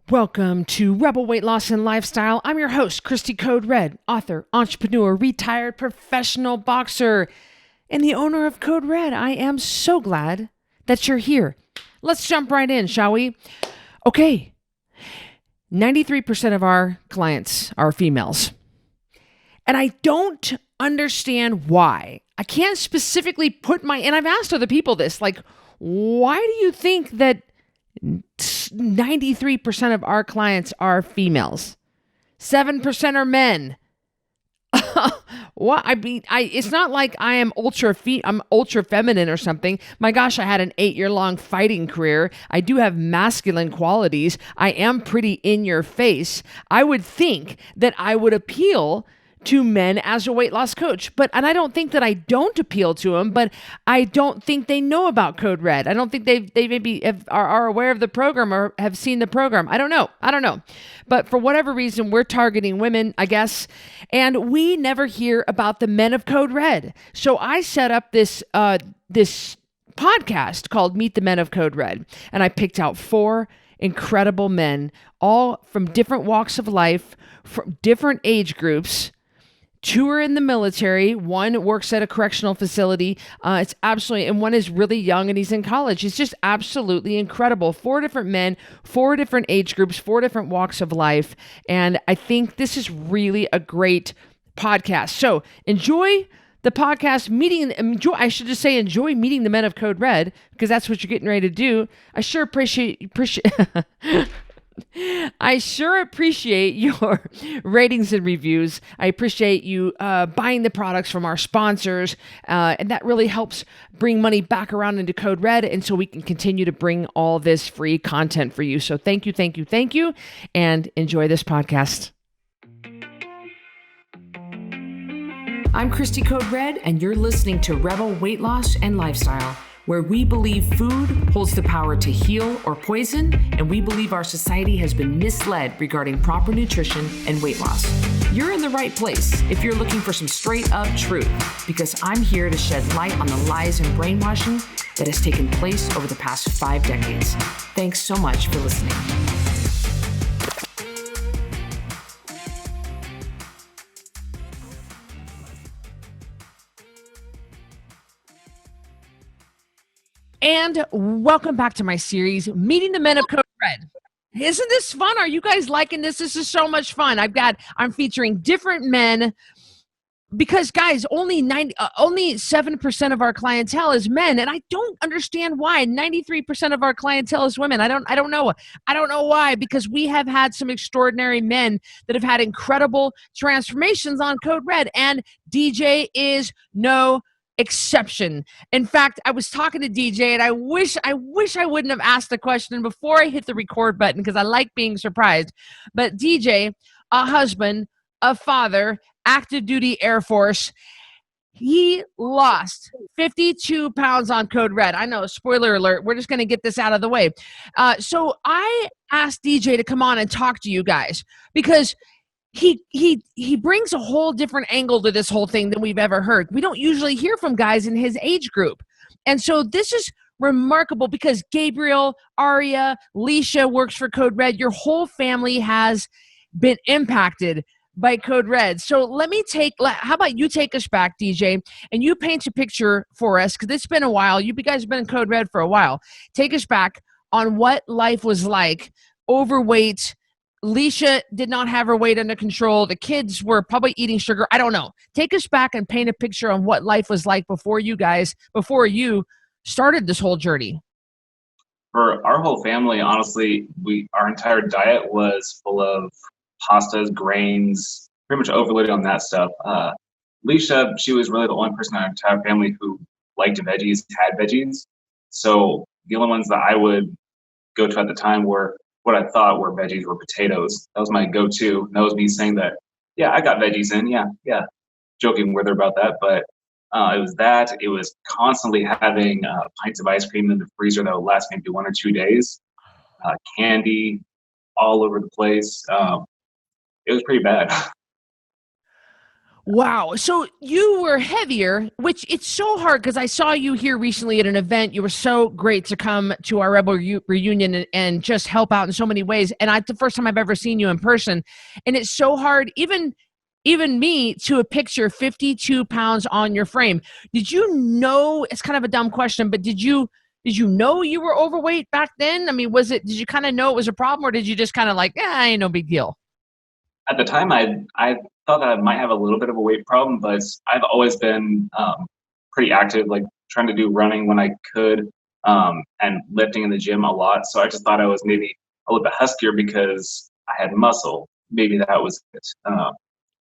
Welcome to Rebel Weight Loss and Lifestyle. I'm your host, Cristy Code Red, author, entrepreneur, retired professional boxer, and the owner of Code Red. I am so glad that you're here. Let's jump right in, shall we? Okay. 93% of our clients are females. And I don't understand why. I can't specifically and I've asked other people this, like, why do you think that 93% of our clients are females? 7% are men. What? I mean, it's not like I'm ultra feminine or something. My gosh, I had an 8-year-long fighting career. I do have masculine qualities. I am pretty in your face. I would think that I would appeal to men as a weight loss coach. And I don't think that I don't appeal to them, but I don't think they know about Code Red. I don't think they maybe are aware of the program or have seen the program. I don't know. But for whatever reason, we're targeting women, I guess, and we never hear about the men of Code Red. So I set up this podcast called Meet the Men of Code Red, and I picked out 4 incredible men, all from different walks of life, from different age groups. 2 are in the military. 1 works at a correctional facility. And 1 is really young and he's in college. It's just absolutely incredible. 4 different men, 4 different age groups, 4 different walks of life. And I think this is really a great podcast. So enjoy the podcast enjoy meeting the men of Code Red, because that's what you're getting ready to do. I sure appreciate your ratings and reviews. I appreciate you buying the products from our sponsors, and that really helps bring money back around into Code Red, and so we can continue to bring all this free content for you. So thank you, and enjoy this podcast. I'm Cristy Code Red, and you're listening to Rebel Weight Loss and Lifestyle, where we believe food holds the power to heal or poison, and we believe our society has been misled regarding proper nutrition and weight loss. You're in the right place if you're looking for some straight up truth, because I'm here to shed light on the lies and brainwashing that has taken place over the past 5 decades. Thanks so much for listening. And welcome back to my series, Meeting the Men of Code Red. Isn't this fun? Are you guys liking this? This is so much fun. I'm featuring different men because, guys, only 7% of our clientele is men, and I don't understand why. 93% of our clientele is women. I don't know. I don't know why, because we have had some extraordinary men that have had incredible transformations on Code Red, and DJ is no exception. In fact, I was talking to DJ, and I wish I wouldn't have asked the question before I hit the record button, because I like being surprised. But DJ, a husband, a father, active duty Air Force, he lost 52 pounds on Code Red. I know, spoiler alert, we're just going to get this out of the way. So I asked DJ to come on and talk to you guys, because he brings a whole different angle to this whole thing than we've ever heard. We don't usually hear from guys in his age group. And so this is remarkable, because Gabriel, Aria, Leisha works for Code Red. Your whole family has been impacted by Code Red. So how about you take us back, DJ, and you paint a picture for us, because it's been a while. You guys have been in Code Red for a while. Take us back on what life was like, overweight. Leisha did not have her weight under control. The kids were probably eating sugar. I don't know. Take us back and paint a picture on what life was like before you started this whole journey. For our whole family, honestly, our entire diet was full of pastas, grains, pretty much overloaded on that stuff. Leisha, she was really the only person in our entire family who liked veggies, had veggies. So the only ones that I would go to at the time were what I thought were veggies were potatoes. That was my go-to. And that was me saying that, yeah, I got veggies in, yeah. Joking with her about that, but it was that. It was constantly having pints of ice cream in the freezer that would last maybe 1 or 2 days. Candy all over the place. It was pretty bad. Wow. So you were heavier, which it's so hard because I saw you here recently at an event. You were so great to come to our Rebel reunion and just help out in so many ways. And it's the first time I've ever seen you in person. And it's so hard, even me, to picture 52 pounds on your frame. Did you know, it's kind of a dumb question, but did you know you were overweight back then? I mean, did you kind of know it was a problem, or did you just kind of like, ain't no big deal? At the time, I thought that I might have a little bit of a weight problem, but I've always been pretty active, like trying to do running when I could, and lifting in the gym a lot. So I just thought I was maybe a little bit huskier because I had muscle. Maybe that was it.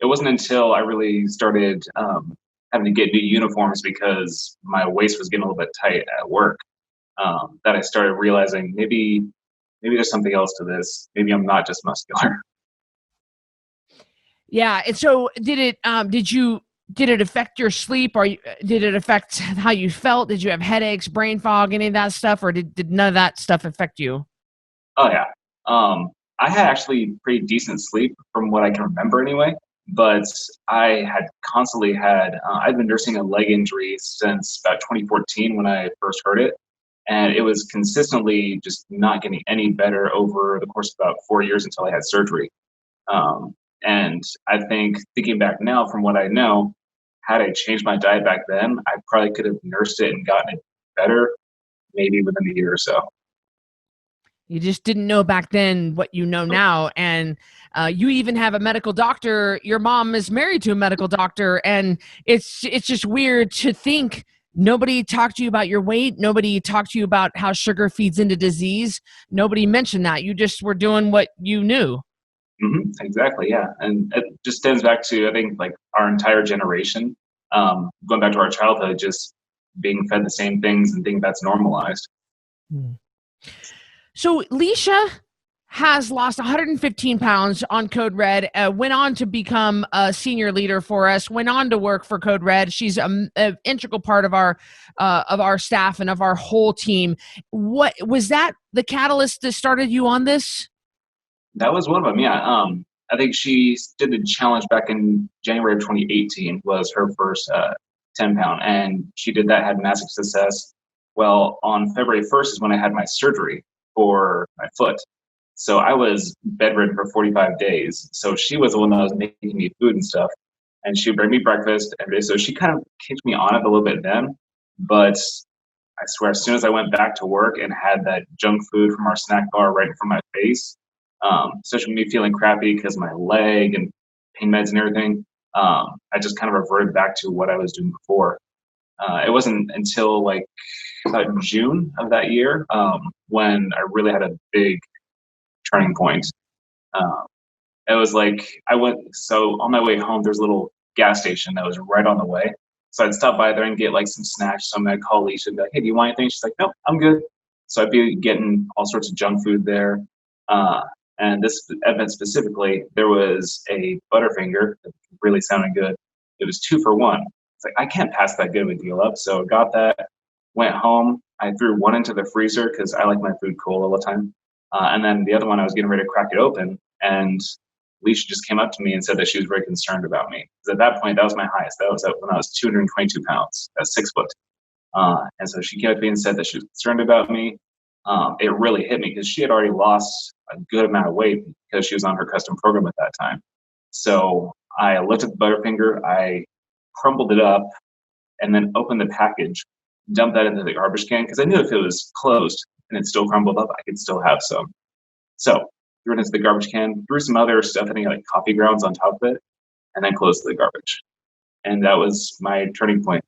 It wasn't until I really started having to get new uniforms because my waist was getting a little bit tight at work, that I started realizing maybe there's something else to this. Maybe I'm not just muscular. Yeah. And so did it affect your sleep, or did it affect how you felt? Did you have headaches, brain fog, any of that stuff, or did none of that stuff affect you? Oh yeah. I had actually pretty decent sleep from what I can remember anyway, but I had constantly had I'd been nursing a leg injury since about 2014 when I first heard it, and it was consistently just not getting any better over the course of about 4 years until I had surgery. Um, and I think thinking back now from what I know, had I changed my diet back then, I probably could have nursed it and gotten it better maybe within a year or so. You just didn't know back then what you know now. And you even have a medical doctor. Your mom is married to a medical doctor. And it's just weird to think nobody talked to you about your weight. Nobody talked to you about how sugar feeds into disease. Nobody mentioned that. You just were doing what you knew. Exactly, yeah, and it just stems back to I think like our entire generation, going back to our childhood, just being fed the same things and think that's normalized. Hmm. So Leisha has lost 115 pounds on Code Red, went on to become a senior leader for us, went on to work for Code Red. She's an integral part of our staff and of our whole team. What was that the catalyst that started you on this? That was one of them, yeah. I think she did the challenge back in January of 2018 was her first 10 pound, and she did that, had massive success. Well, on February 1st is when I had my surgery for my foot. So I was bedridden for 45 days. So she was the one that was making me food and stuff. And she would bring me breakfast every day. So she kind of kicked me on it a little bit then. But I swear, as soon as I went back to work and had that junk food from our snack bar right in front of my face, especially me feeling crappy because my leg and pain meds and everything, I just kind of reverted back to what I was doing before. It wasn't until like about June of that year when I really had a big turning point. Um, it was like so on my way home, there's a little gas station that was right on the way. So I'd stop by there and get like some snacks. So I'd call Leisha and be like, hey, do you want anything? She's like, no, I'm good. So I'd be getting all sorts of junk food there. Uh, and this event specifically, there was a Butterfinger that really sounded good. It was 2 for 1. It's like, I can't pass that good of a deal up. So got that, went home. I threw one into the freezer because I like my food cold all the time. And then the other one, I was getting ready to crack it open. And Leisha just came up to me and said that she was very concerned about me. Because at that point, that was my highest. That was when I was 222 pounds, that's 6 foot. And so she came up to me and said that she was concerned about me. It really hit me because she had already lost a good amount of weight because she was on her custom program at that time. So I lifted the Butterfinger, I crumbled it up, and then opened the package, dumped that into the garbage can because I knew if it was closed and it still crumbled up, I could still have some. So threw it into the garbage can, threw some other stuff, I think like coffee grounds on top of it, and then closed the garbage. And that was my turning point.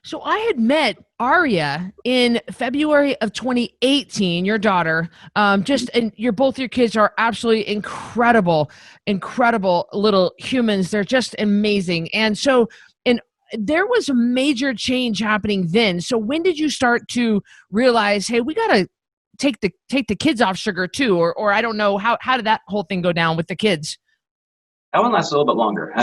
So I had met Aria in February of 2018, your daughter. And both your kids are absolutely incredible, incredible little humans. They're just amazing. And there was a major change happening then. So when did you start to realize, hey, we gotta take the kids off sugar too? Or I don't know, how did that whole thing go down with the kids? That one lasted a little bit longer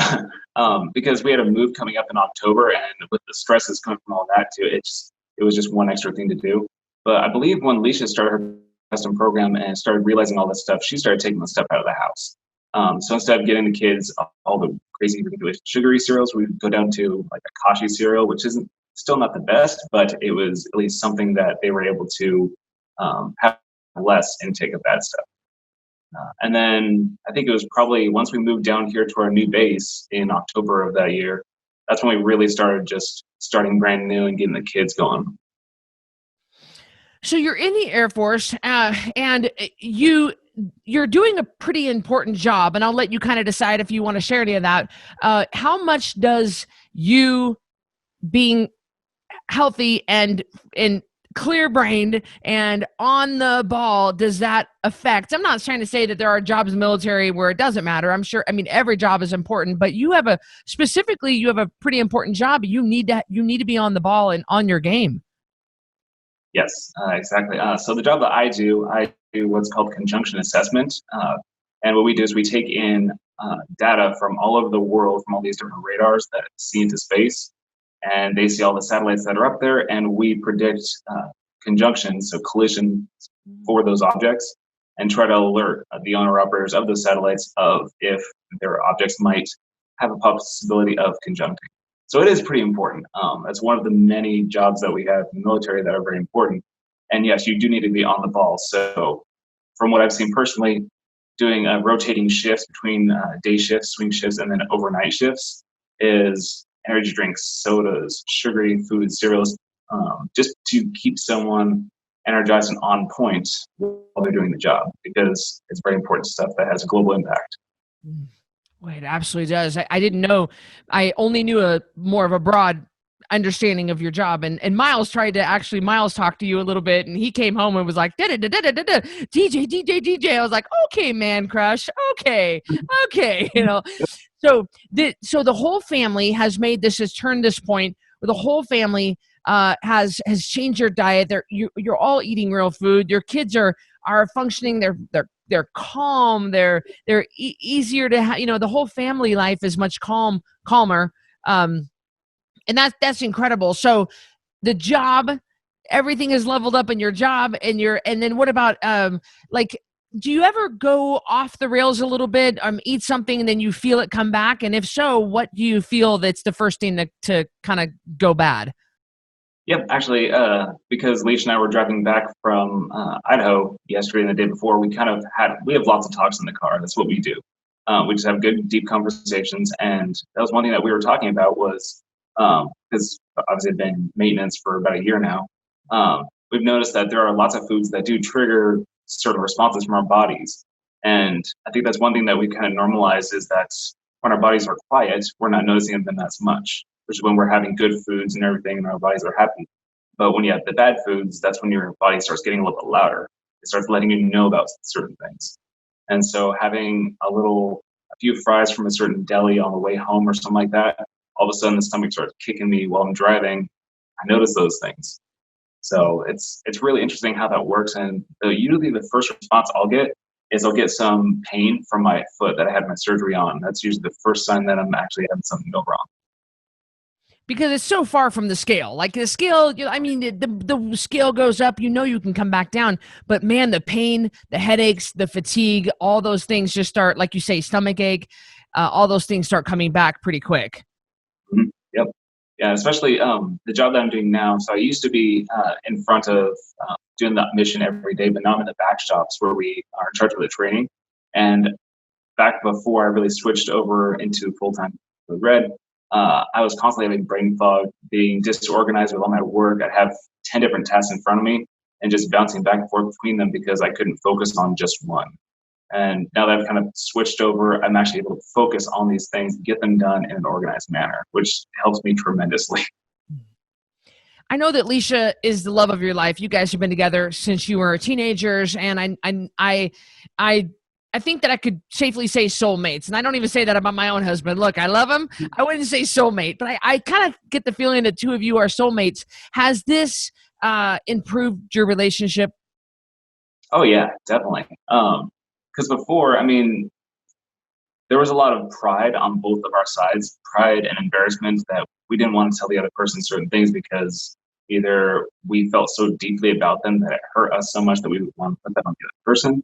because we had a move coming up in October, and with the stresses coming from all that too, it was just one extra thing to do. But I believe when Leisha started her custom program and started realizing all this stuff, she started taking the stuff out of the house. So instead of getting the kids all the crazy, ridiculous sugary cereals, we would go down to like a kashi cereal, which isn't still not the best, but it was at least something that they were able to have less intake of that stuff. And then I think it was probably once we moved down here to our new base in October of that year, that's when we really started just starting brand new and getting the kids going. So you're in the Air Force, and you're doing a pretty important job, and I'll let you kind of decide if you want to share any of that. How much does you being healthy and clear brained and on the ball does that affect? I'm not trying to say that there are jobs in the military where it doesn't matter. I'm sure, I mean, every job is important, but you have a pretty important job. You need to be on the ball and on your game. Yes, exactly. So the job that I do what's called conjunction assessment. And what we do is we take in data from all over the world, from all these different radars that see into space, and they see all the satellites that are up there, and we predict conjunctions, so collision for those objects, and try to alert the owner-operators of those satellites of if their objects might have a possibility of conjuncting. So it is pretty important. It's one of the many jobs that we have in the military that are very important. And yes, you do need to be on the ball. So from what I've seen personally, doing rotating shifts between day shifts, swing shifts, and then overnight shifts is energy drinks, sodas, sugary foods, cereals, just to keep someone energized and on point while they're doing the job, because it's very important stuff that has a global impact. Well, it absolutely does. I didn't know. I only knew a more of a broad understanding of your job. And Miles talk to you a little bit, and he came home and was like, da, da, da, da, da, da, DJ. I was like, okay, man crush. Okay. So the whole family has turned this point where the whole family has changed your diet. You're all eating real food. Your kids are functioning. They're calm. They're easier to the whole family life is much calmer. And that's incredible. So the job, everything is leveled up in your job, and then what about like, do you ever go off the rails a little bit, eat something and then you feel it come back? And if so, what do you feel that's the first thing to kind of go bad? Yep, actually, because Leisha and I were driving back from Idaho yesterday and the day before, we have lots of talks in the car. That's what we do. We just have good, deep conversations, and that was one thing that we were talking about was because obviously I've been maintenance for about a year now. We've noticed that there are lots of foods that do trigger certain responses from our bodies, and I think that's one thing that we kind of normalize is that when our bodies are quiet, we're not noticing them as much, which is when we're having good foods and everything and our bodies are happy. But when you have the bad foods, that's when your body starts getting a little bit louder. It starts letting you know about certain things. And so having a few fries from a certain deli on the way home or something like that, all of a sudden the stomach starts kicking me while I'm driving. I notice those things. So it's really interesting how that works. And usually the first response I'll get is I'll get some pain from my foot that I had my surgery on. That's usually the first sign that I'm actually having something go wrong. Because it's so far from the scale. Like the scale, I mean, the scale goes up, you can come back down. But man, the pain, the headaches, the fatigue, all those things just start, like you say, stomach ache, all those things start coming back pretty quick. Mm-hmm. Yep. Yeah, especially the job that I'm doing now. So I used to be in front of doing that mission every day, but now I'm in the back shops where we are in charge of the training. And back before I really switched over into full-time with Red, I was constantly having brain fog, being disorganized with all my work. I'd have 10 different tasks in front of me and just bouncing back and forth between them because I couldn't focus on just one. And now that I've kind of switched over, I'm actually able to focus on these things, get them done in an organized manner, which helps me tremendously. I know that Leisha is the love of your life. You guys have been together since you were teenagers, and I think that I could safely say soulmates, and I don't even say that about my own husband. Look, I love him. I wouldn't say soulmate, but I kind of get the feeling that two of you are soulmates. Has this improved your relationship? Oh yeah, definitely. Because before, I mean, there was a lot of pride on both of our sides, pride and embarrassment that we didn't want to tell the other person certain things because either we felt so deeply about them that it hurt us so much that we would want to put that on the other person.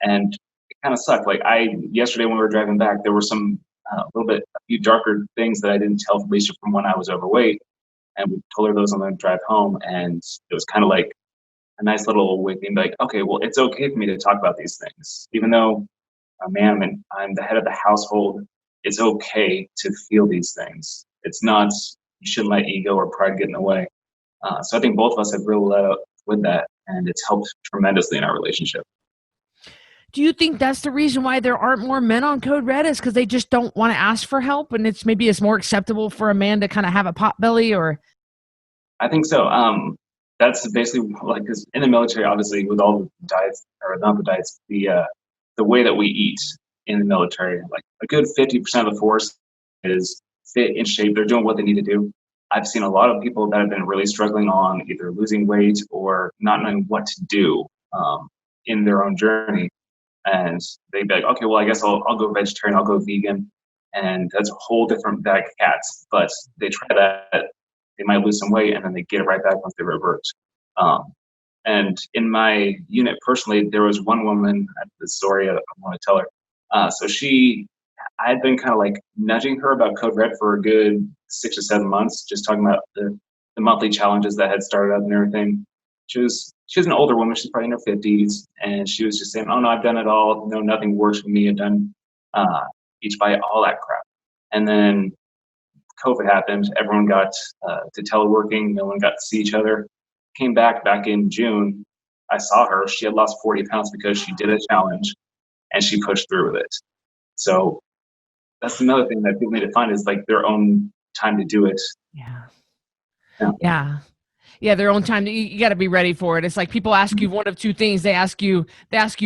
And kind of sucked. Like yesterday when we were driving back, there were a few darker things that I didn't tell Leisha from when I was overweight. And we told her those on the drive home. And it was kind of like a nice little awakening, like, okay, well, it's okay for me to talk about these things. Even though a man and I'm the head of the household, it's okay to feel these things. It's not, you shouldn't let ego or pride get in the way. So I think both of us have really let up with that, and it's helped tremendously in our relationship. Do you think that's the reason why there aren't more men on Code Red, is because they just don't want to ask for help, and it's more acceptable for a man to kind of have a pot belly? Or I think so. That's basically like, because in the military, obviously, with all the diets, or not the diets, the way that we eat in the military, like a good 50% of the force is fit in shape. They're doing what they need to do. I've seen a lot of people that have been really struggling on either losing weight or not knowing what to do in their own journey. And they'd be like, okay, well, I guess I'll go vegetarian, I'll go vegan. And that's a whole different bag of cats. But they try that, they might lose some weight, and then they get it right back once they revert. And in my unit personally, there was one woman, the story I want to tell her. So I had been kind of like nudging her about Code Red for a good 6 or 7 months, just talking about the monthly challenges that had started up and everything. She was an older woman. She's probably in her 50s, and she was just saying, "Oh no, I've done it all. No, nothing works for me. I've done each bite, all that crap." And then COVID happened. Everyone got to teleworking. No one got to see each other. Came back in June. I saw her. She had lost 40 pounds because she did a challenge, and she pushed through with it. So that's another thing that people need to find, is like their own time to do it. Yeah, their own time. You got to be ready for it. It's like people ask you one of two things. They ask you,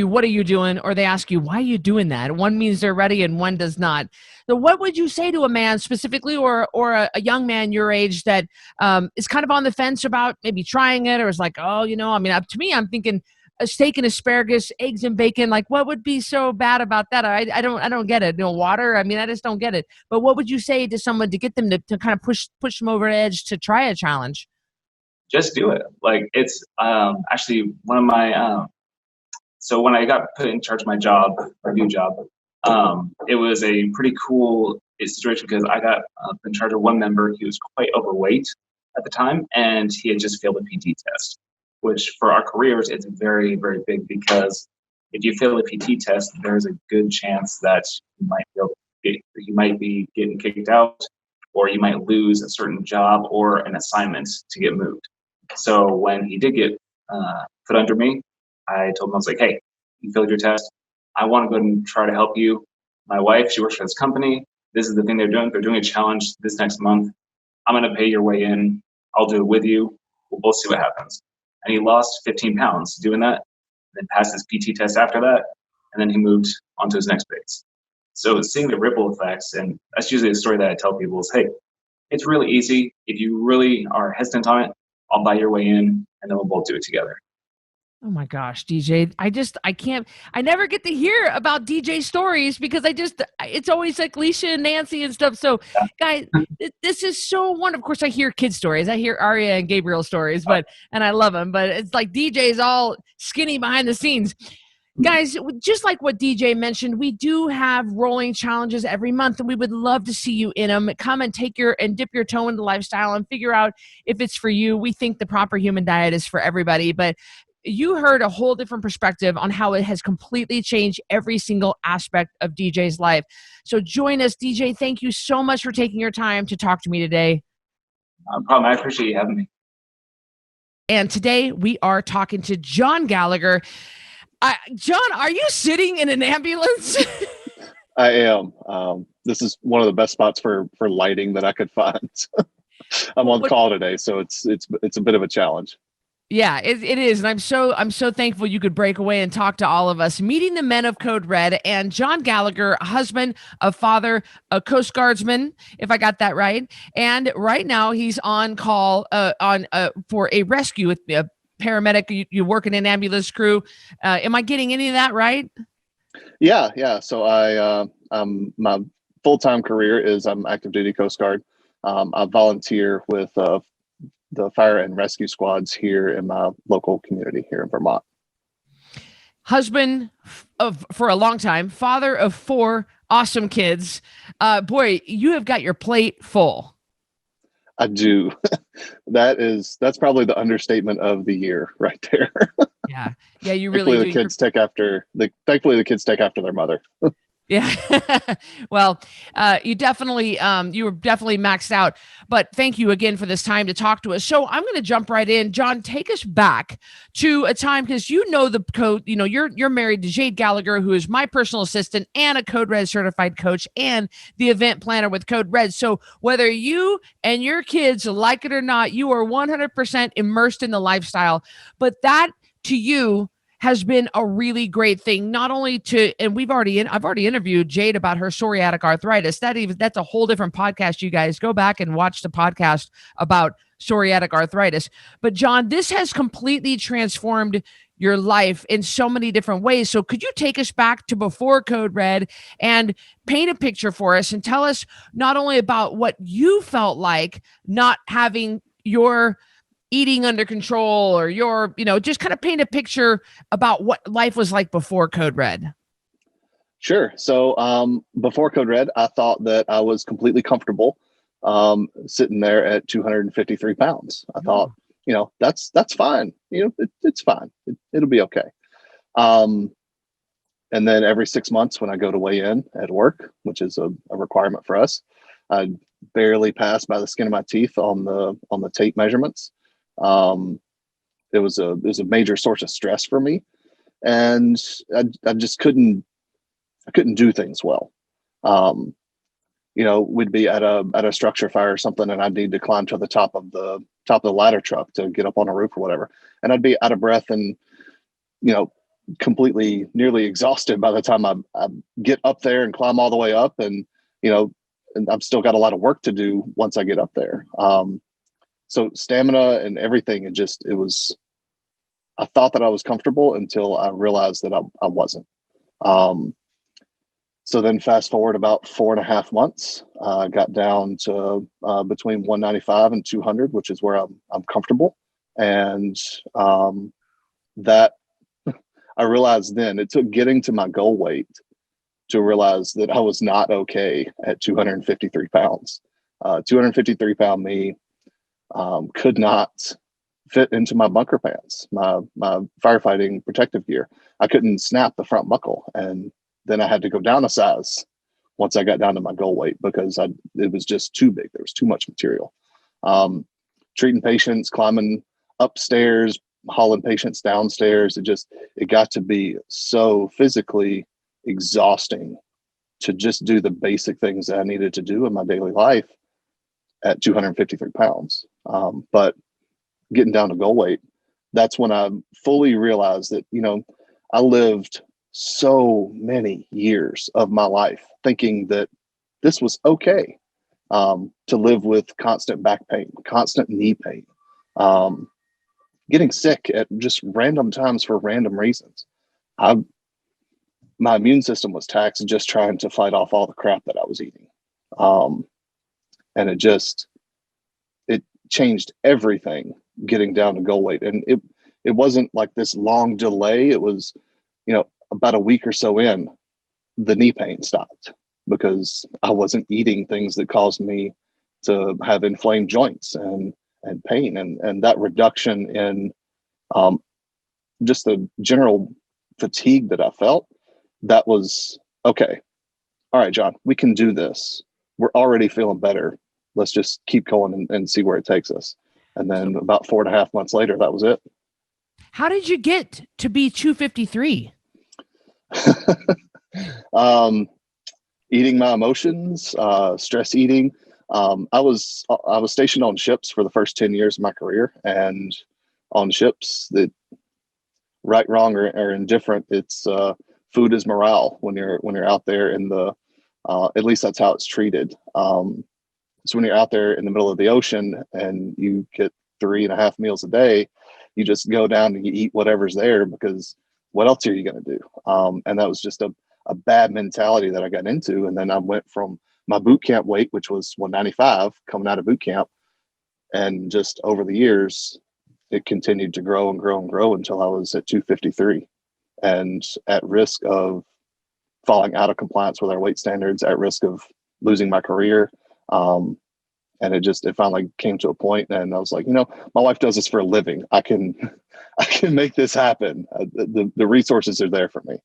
what are you doing? Or they ask you, why are you doing that? One means they're ready and one does not. So what would you say to a man specifically, or a young man your age that is kind of on the fence about maybe trying it, or is like, oh, to me, I'm thinking a steak and asparagus, eggs and bacon. Like, what would be so bad about that? I don't get it. Water. I just don't get it. But what would you say to someone to get them to kind of push them over the edge to try a challenge? Just do it. Like, it's actually one of my so when I got put in charge of my new job, it was a pretty cool situation, because I got in charge of one member. He was quite overweight at the time, and he had just failed a PT test, which for our careers, it's very, very big, because if you fail a PT test, there's a good chance that you might be getting kicked out, or you might lose a certain job or an assignment to get moved. So when he did get put under me, I told him, I was like, hey, you failed your test. I want to go and try to help you. My wife, she works for this company. This is the thing they're doing. They're doing a challenge this next month. I'm going to pay your way in. I'll do it with you. We'll both see what happens. And he lost 15 pounds doing that, then passed his PT test after that, and then he moved on to his next phase. So seeing the ripple effects, and that's usually the story that I tell people, is, hey, it's really easy. If you really are hesitant on it, I'll buy your way in, and then we'll both do it together. Oh my gosh, DJ. I never get to hear about DJ stories, because it's always like Leisha and Nancy and stuff. So guys, this is so wonderful. Of course, I hear kid stories. I hear Aria and Gabriel stories, and I love them, but it's like DJ's all skinny behind the scenes. Guys, just like what DJ mentioned, we do have rolling challenges every month, and we would love to see you in them. Come and dip your toe into lifestyle and figure out if it's for you. We think the proper human diet is for everybody, but you heard a whole different perspective on how it has completely changed every single aspect of DJ's life. So join us, DJ. Thank you so much for taking your time to talk to me today. No problem. I appreciate you having me. And today we are talking to John Gallagher. John, are you sitting in an ambulance? I am. This is one of the best spots for lighting that I could find. I'm on call today, so it's a bit of a challenge. Yeah, it is. And I'm so thankful you could break away and talk to all of us. Meeting the men of Code Red, and John Gallagher, a husband, a father, a Coast Guardsman, if I got that right. And right now he's on call for a rescue with a paramedic. You work in an ambulance crew. Am I getting any of that right? Yeah. So my full-time career is I'm active duty Coast Guard. I volunteer with the fire and rescue squads here in my local community here in Vermont. husband for a long time, father of 4 awesome kids. Boy, you have got your plate full. I do. That's probably the understatement of the year right there. Yeah. Yeah, you really Thankfully, do. the kids take after their mother. Yeah. Well, you were definitely maxed out, but thank you again for this time to talk to us. So I'm going to jump right in. John, take us back to a time, because the code, you're married to Jade Gallagher, who is my personal assistant and a Code Red certified coach and the event planner with Code Red. So whether you and your kids like it or not, you are 100% immersed in the lifestyle, but that to you has been a really great thing, not only and I've already interviewed Jade about her psoriatic arthritis. That's a whole different podcast. You guys go back and watch the podcast about psoriatic arthritis. But John, this has completely transformed your life in so many different ways. So could you take us back to before Code Red and paint a picture for us and tell us not only about what you felt like not having your eating under control, or just kind of paint a picture about what life was like before Code Red? Sure. So before Code Red, I thought that I was completely comfortable sitting there at 253 pounds. I thought, that's fine. It's fine. It'll be okay. And then every 6 months when I go to weigh in at work, which is a requirement for us, I barely pass by the skin of my teeth on the tape measurements. It was a major source of stress for me, and I just couldn't do things well. We'd be at a structure fire or something, and I'd need to climb to the top of the ladder truck to get up on a roof or whatever, and I'd be out of breath and completely nearly exhausted by the time I get up there and climb all the way up, and and I've still got a lot of work to do once I get up there. So stamina and everything, I thought that I was comfortable until I realized that I wasn't. So then fast forward about 4.5 months, I got down to between 195 and 200, which is where I'm comfortable. And that I realized then it took getting to my goal weight to realize that I was not okay at 253 pounds. 253 pound me could not fit into my bunker pants, my firefighting protective gear. I couldn't snap the front buckle, and then I had to go down a size once I got down to my goal weight because it was just too big. There was too much material. Treating patients, climbing upstairs, hauling patients downstairs. It got to be so physically exhausting to just do the basic things that I needed to do in my daily life at 253 pounds. But getting down to goal weight, that's when I fully realized that, I lived so many years of my life thinking that this was okay, to live with constant back pain, constant knee pain, getting sick at just random times for random reasons. My immune system was taxed just trying to fight off all the crap that I was eating. And it changed everything getting down to goal weight. And it wasn't like this long delay. It was, about a week or so in, the knee pain stopped because I wasn't eating things that caused me to have inflamed joints and pain. And that reduction in just the general fatigue that I felt, that was okay. All right, John, we can do this. We're already feeling better. Let's just keep going and see where it takes us. And then about 4.5 months later, that was it. How did you get to be 253? Eating my emotions, stress eating. I was stationed on ships for the first 10 years of my career, and on ships, that right, wrong, or indifferent, it's food is morale when you're out there in the at least that's how it's treated. So when you're out there in the middle of the ocean and you get 3.5 meals a day, you just go down and you eat whatever's there because what else are you going to do? And that was just a bad mentality that I got into. And then I went from my boot camp weight, which was 195 coming out of boot camp. And just over the years, it continued to grow and grow and grow until I was at 253. and at risk of falling out of compliance with our weight standards, at risk of losing my career. And it finally came to a point, and I was like, my wife does this for a living. I can make this happen. The resources are there for me.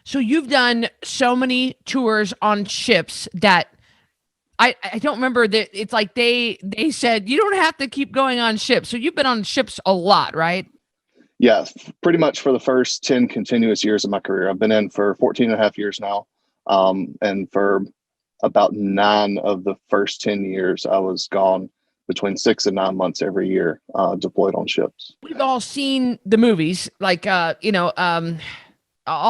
So you've done so many tours on ships that I don't remember that. It's like they said you don't have to keep going on ships. So you've been on ships a lot, right? Yeah, pretty much for the first 10 continuous years of my career. I've been in for 14 and a half years now. And for about 9 of the first 10 years, I was gone between 6 and 9 months every year, deployed on ships. We've all seen the movies, like all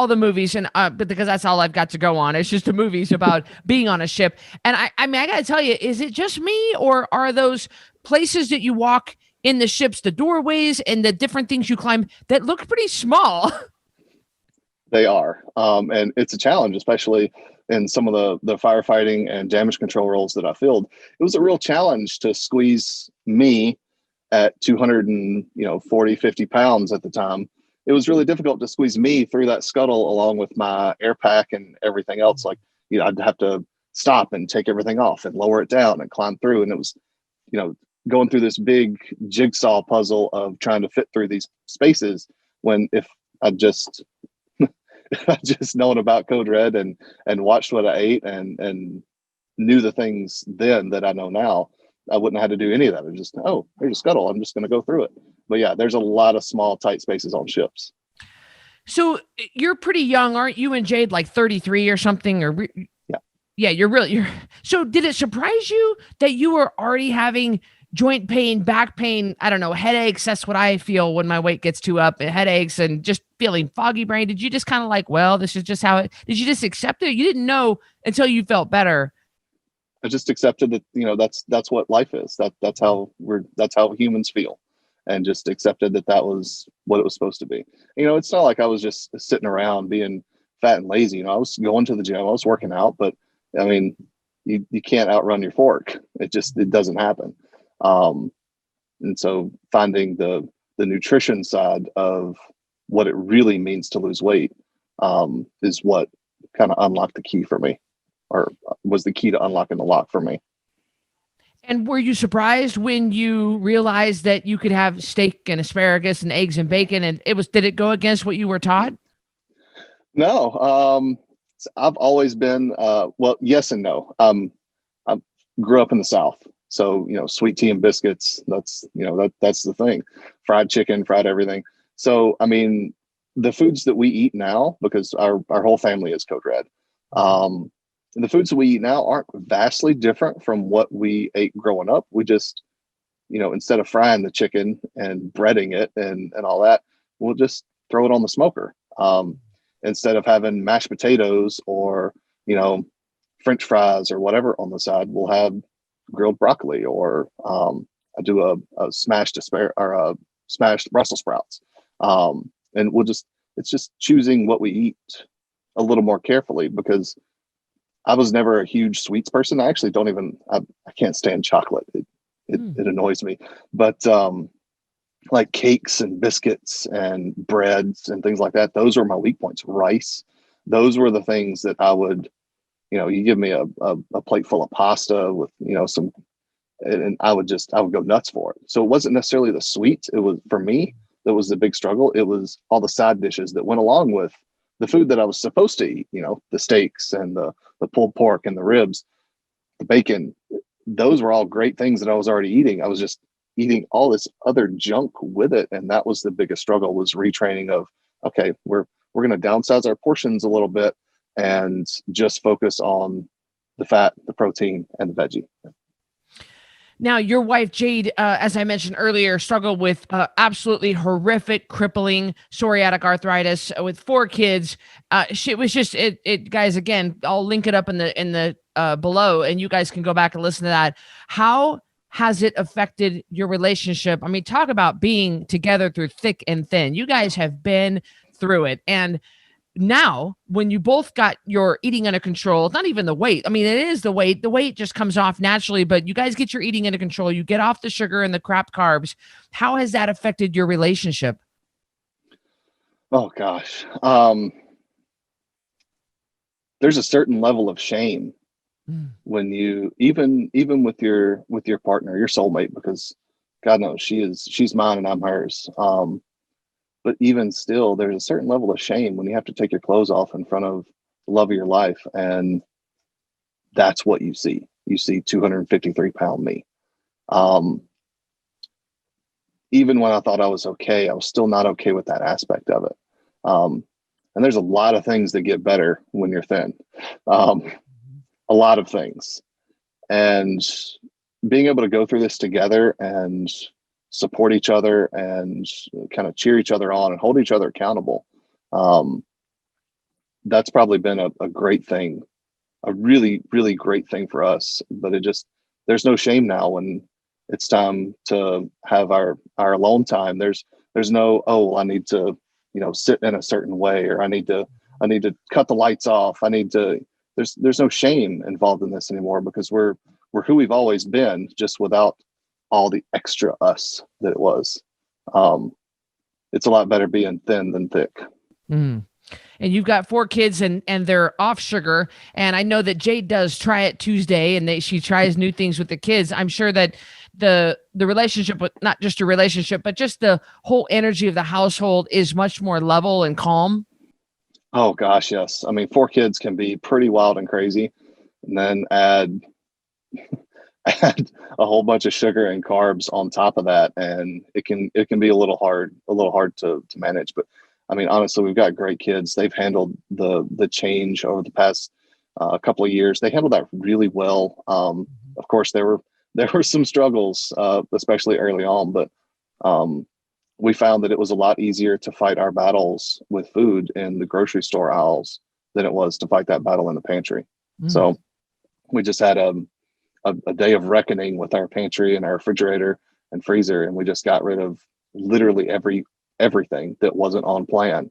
the movies, and but because that's all I've got to go on. It's just the movies about being on a ship. And I mean, I got to tell you, is it just me, or are those places that you walk in the ships, the doorways and the different things you climb, that look pretty small? They are, and it's a challenge, especially in some of the firefighting and damage control roles that I filled. It was a real challenge to squeeze me at 240, 50 pounds at the time. It was really difficult to squeeze me through that scuttle along with my air pack and everything else. Like, I'd have to stop and take everything off and lower it down and climb through. And it was, going through this big jigsaw puzzle of trying to fit through these spaces, when if I just known about Code Red and watched what I ate and knew the things then that I know now, I wouldn't have had to do any of that. It was just, there's a scuttle, I'm just going to go through it. But yeah, there's a lot of small, tight spaces on ships. So you're pretty young, aren't you and Jade, like 33 or something? Or yeah, you're so did it surprise you that you were already having joint pain, back pain, I don't know, headaches? That's what I feel when my weight gets too up, headaches and just feeling foggy brain. Did you just kind of like, well, this is just how did you just accept it? You didn't know until you felt better. I just accepted that, that's what life is. That's how humans feel, and just accepted that was what it was supposed to be. It's not like I was just sitting around being fat and lazy. I was going to the gym, I was working out, but I mean, you can't outrun your fork. It doesn't happen. And so finding the nutrition side of what it really means to lose weight, is what kind of unlocked the key for me, or was the key to unlocking the lock for me. And were you surprised when you realized that you could have steak and asparagus and eggs and bacon, and did it go against what you were taught? No. I've always been, well, yes and no. I grew up in the South. So, sweet tea and biscuits, that's the thing. Fried chicken, fried everything. So, I mean, the foods that we eat now, because our whole family is Code Red, the foods that we eat now aren't vastly different from what we ate growing up. We just, instead of frying the chicken and breading it and all that, we'll just throw it on the smoker. Instead of having mashed potatoes or, French fries or whatever on the side, we'll have grilled broccoli, or I do a smashed smashed Brussels sprouts. And it's just choosing what we eat a little more carefully, because I was never a huge sweets person. I actually I can't stand chocolate. It annoys me. But like cakes and biscuits and breads and things like that, those were my weak points. Rice, those were the things that I would, you give me a plate full of pasta with, some, and I would go nuts for it. So it wasn't necessarily the sweets. It was, for me, that was the big struggle. It was all the side dishes that went along with the food that I was supposed to eat, the steaks and the pulled pork and the ribs, the bacon. Those were all great things that I was already eating. I was just eating all this other junk with it. And that was the biggest struggle, was retraining of, okay, we're going to downsize our portions a little bit and just focus on the fat, the protein, and the veggie. Now, your wife, Jade, as I mentioned earlier, struggled with absolutely horrific, crippling psoriatic arthritis with 4 kids. It was just, guys, again, I'll link it up in the below, and you guys can go back and listen to that. How has it affected your relationship? I mean, talk about being together through thick and thin. You guys have been through it. And now, when you both got your eating under control, it's not even the weight. I mean, it is the weight. The weight just comes off naturally, but you guys get your eating under control. You get off the sugar and the crap carbs. How has that affected your relationship? Oh gosh. There's a certain level of shame Mm. when you even with your partner, your soulmate, because God knows she's mine and I'm hers. But even still, there's a certain level of shame when you have to take your clothes off in front of the love of your life, and that's what you see. You see 253-pound me. Um, Even when I thought I was okay, I was still not okay with that aspect of it. And there's a lot of things that get better when you're thin. Um, a lot of things. And being able to go through this together and support each other and kind of cheer each other on and hold each other accountable, that's probably been a great thing, a really, really great thing for us. But there's no shame now when it's time to have our alone time. There's no, oh, I need to, sit in a certain way, or I need to cut the lights off. There's no shame involved in this anymore, because we're who we've always been, just without all the extra us that it was. It's a lot better being thin than thick. Mm. And you've got 4 kids, and they're off sugar. And I know that Jade does Try It Tuesday, and she tries new things with the kids. I'm sure that the relationship, with not just a relationship, but just the whole energy of the household is much more level and calm. Oh gosh, yes. I mean, 4 kids can be pretty wild and crazy, and then add a whole bunch of sugar and carbs on top of that, and it can be a little hard to manage. But I mean, honestly, we've got great kids. They've handled the change over the past couple of years. They handled that really well. Of course, there were some struggles, especially early on, but um, we found that it was a lot easier to fight our battles with food in the grocery store aisles than it was to fight that battle in the pantry. Mm. So we just had a day of reckoning with our pantry and our refrigerator and freezer, and we just got rid of literally everything that wasn't on plan,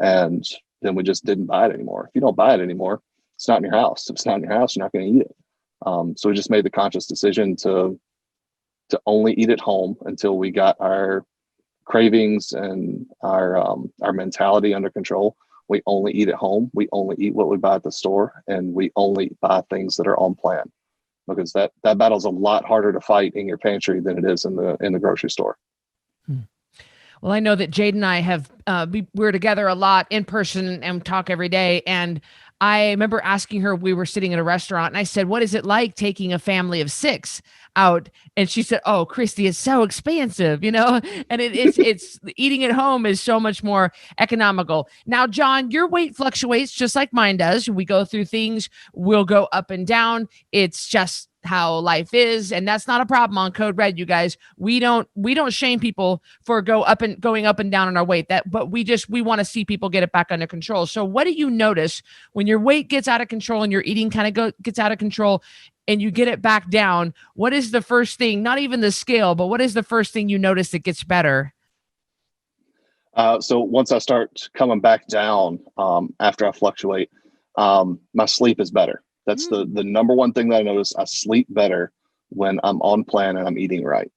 and then we just didn't buy it anymore. If you don't buy it anymore, it's not in your house. If it's not in your house, you're not going to eat it. So we just made the conscious decision to only eat at home until we got our cravings and our mentality under control. We only eat at home. We only eat what we buy at the store, and we only buy things that are on plan, because that battle's a lot harder to fight in your pantry than it is in the grocery store. Hmm. Well, I know that Jade and I have we're together a lot in person and talk every day. And I remember asking her, we were sitting at a restaurant, and I said, "What is it like taking a family of 6 out?" And she said, "Oh, Cristy, it's so expensive, you know." And it's eating at home is so much more economical. Now, John, your weight fluctuates just like mine does. We go through things, we'll go up and down. It's just how life is, and that's not a problem on Code Red, you guys. We don't shame people for going up and down on our weight. But we want to see people get it back under control. So what do you notice when your weight gets out of control and your eating kind of gets out of control, and you get it back down? What is the first thing, not even the scale, but what is the first thing you notice that gets better? So once I start coming back down, after I fluctuate, my sleep is better. That's Mm. the number one thing that I notice. I sleep better when I'm on plan and I'm eating right.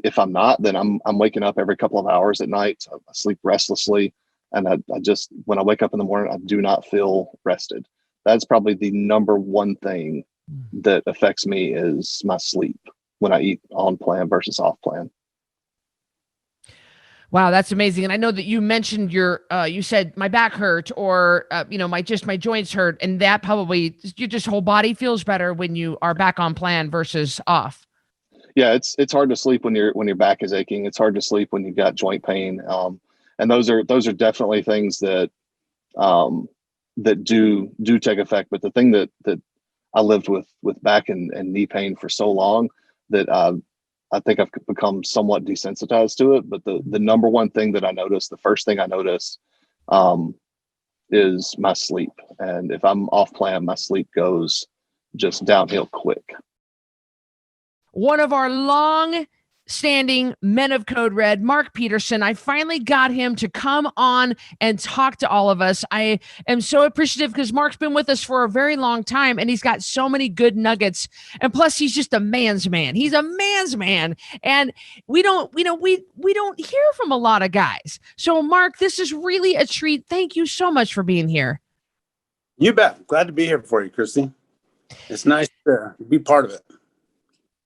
If I'm not, then I'm waking up every couple of hours at night. I sleep restlessly, and I just, when I wake up in the morning, I do not feel rested. That's probably the number one thing that affects me, is my sleep when I eat on plan versus off plan. Wow, that's amazing. And I know that you mentioned you said my back hurt, or my joints hurt, and that probably your just whole body feels better when you are back on plan versus off. Yeah, it's hard to sleep when your back is aching. It's hard to sleep when you've got joint pain. And those are definitely things um, that do take effect. But the thing that I lived with back and knee pain for so long, that I think I've become somewhat desensitized to it. But the number one thing that I notice, the first thing I notice, um, is my sleep. And if I'm off plan, my sleep goes just downhill quick. One of our long standing Men of Code Red, Mark Peterson. I finally got him to come on and talk to all of us. I am so appreciative because Mark's been with us for a very long time and he's got so many good nuggets. And plus, he's just a man's man. He's a man's man. And we don't hear from a lot of guys. So, Mark, this is really a treat. Thank you so much for being here. You bet. Glad to be here for you, Cristy. It's nice to be part of it.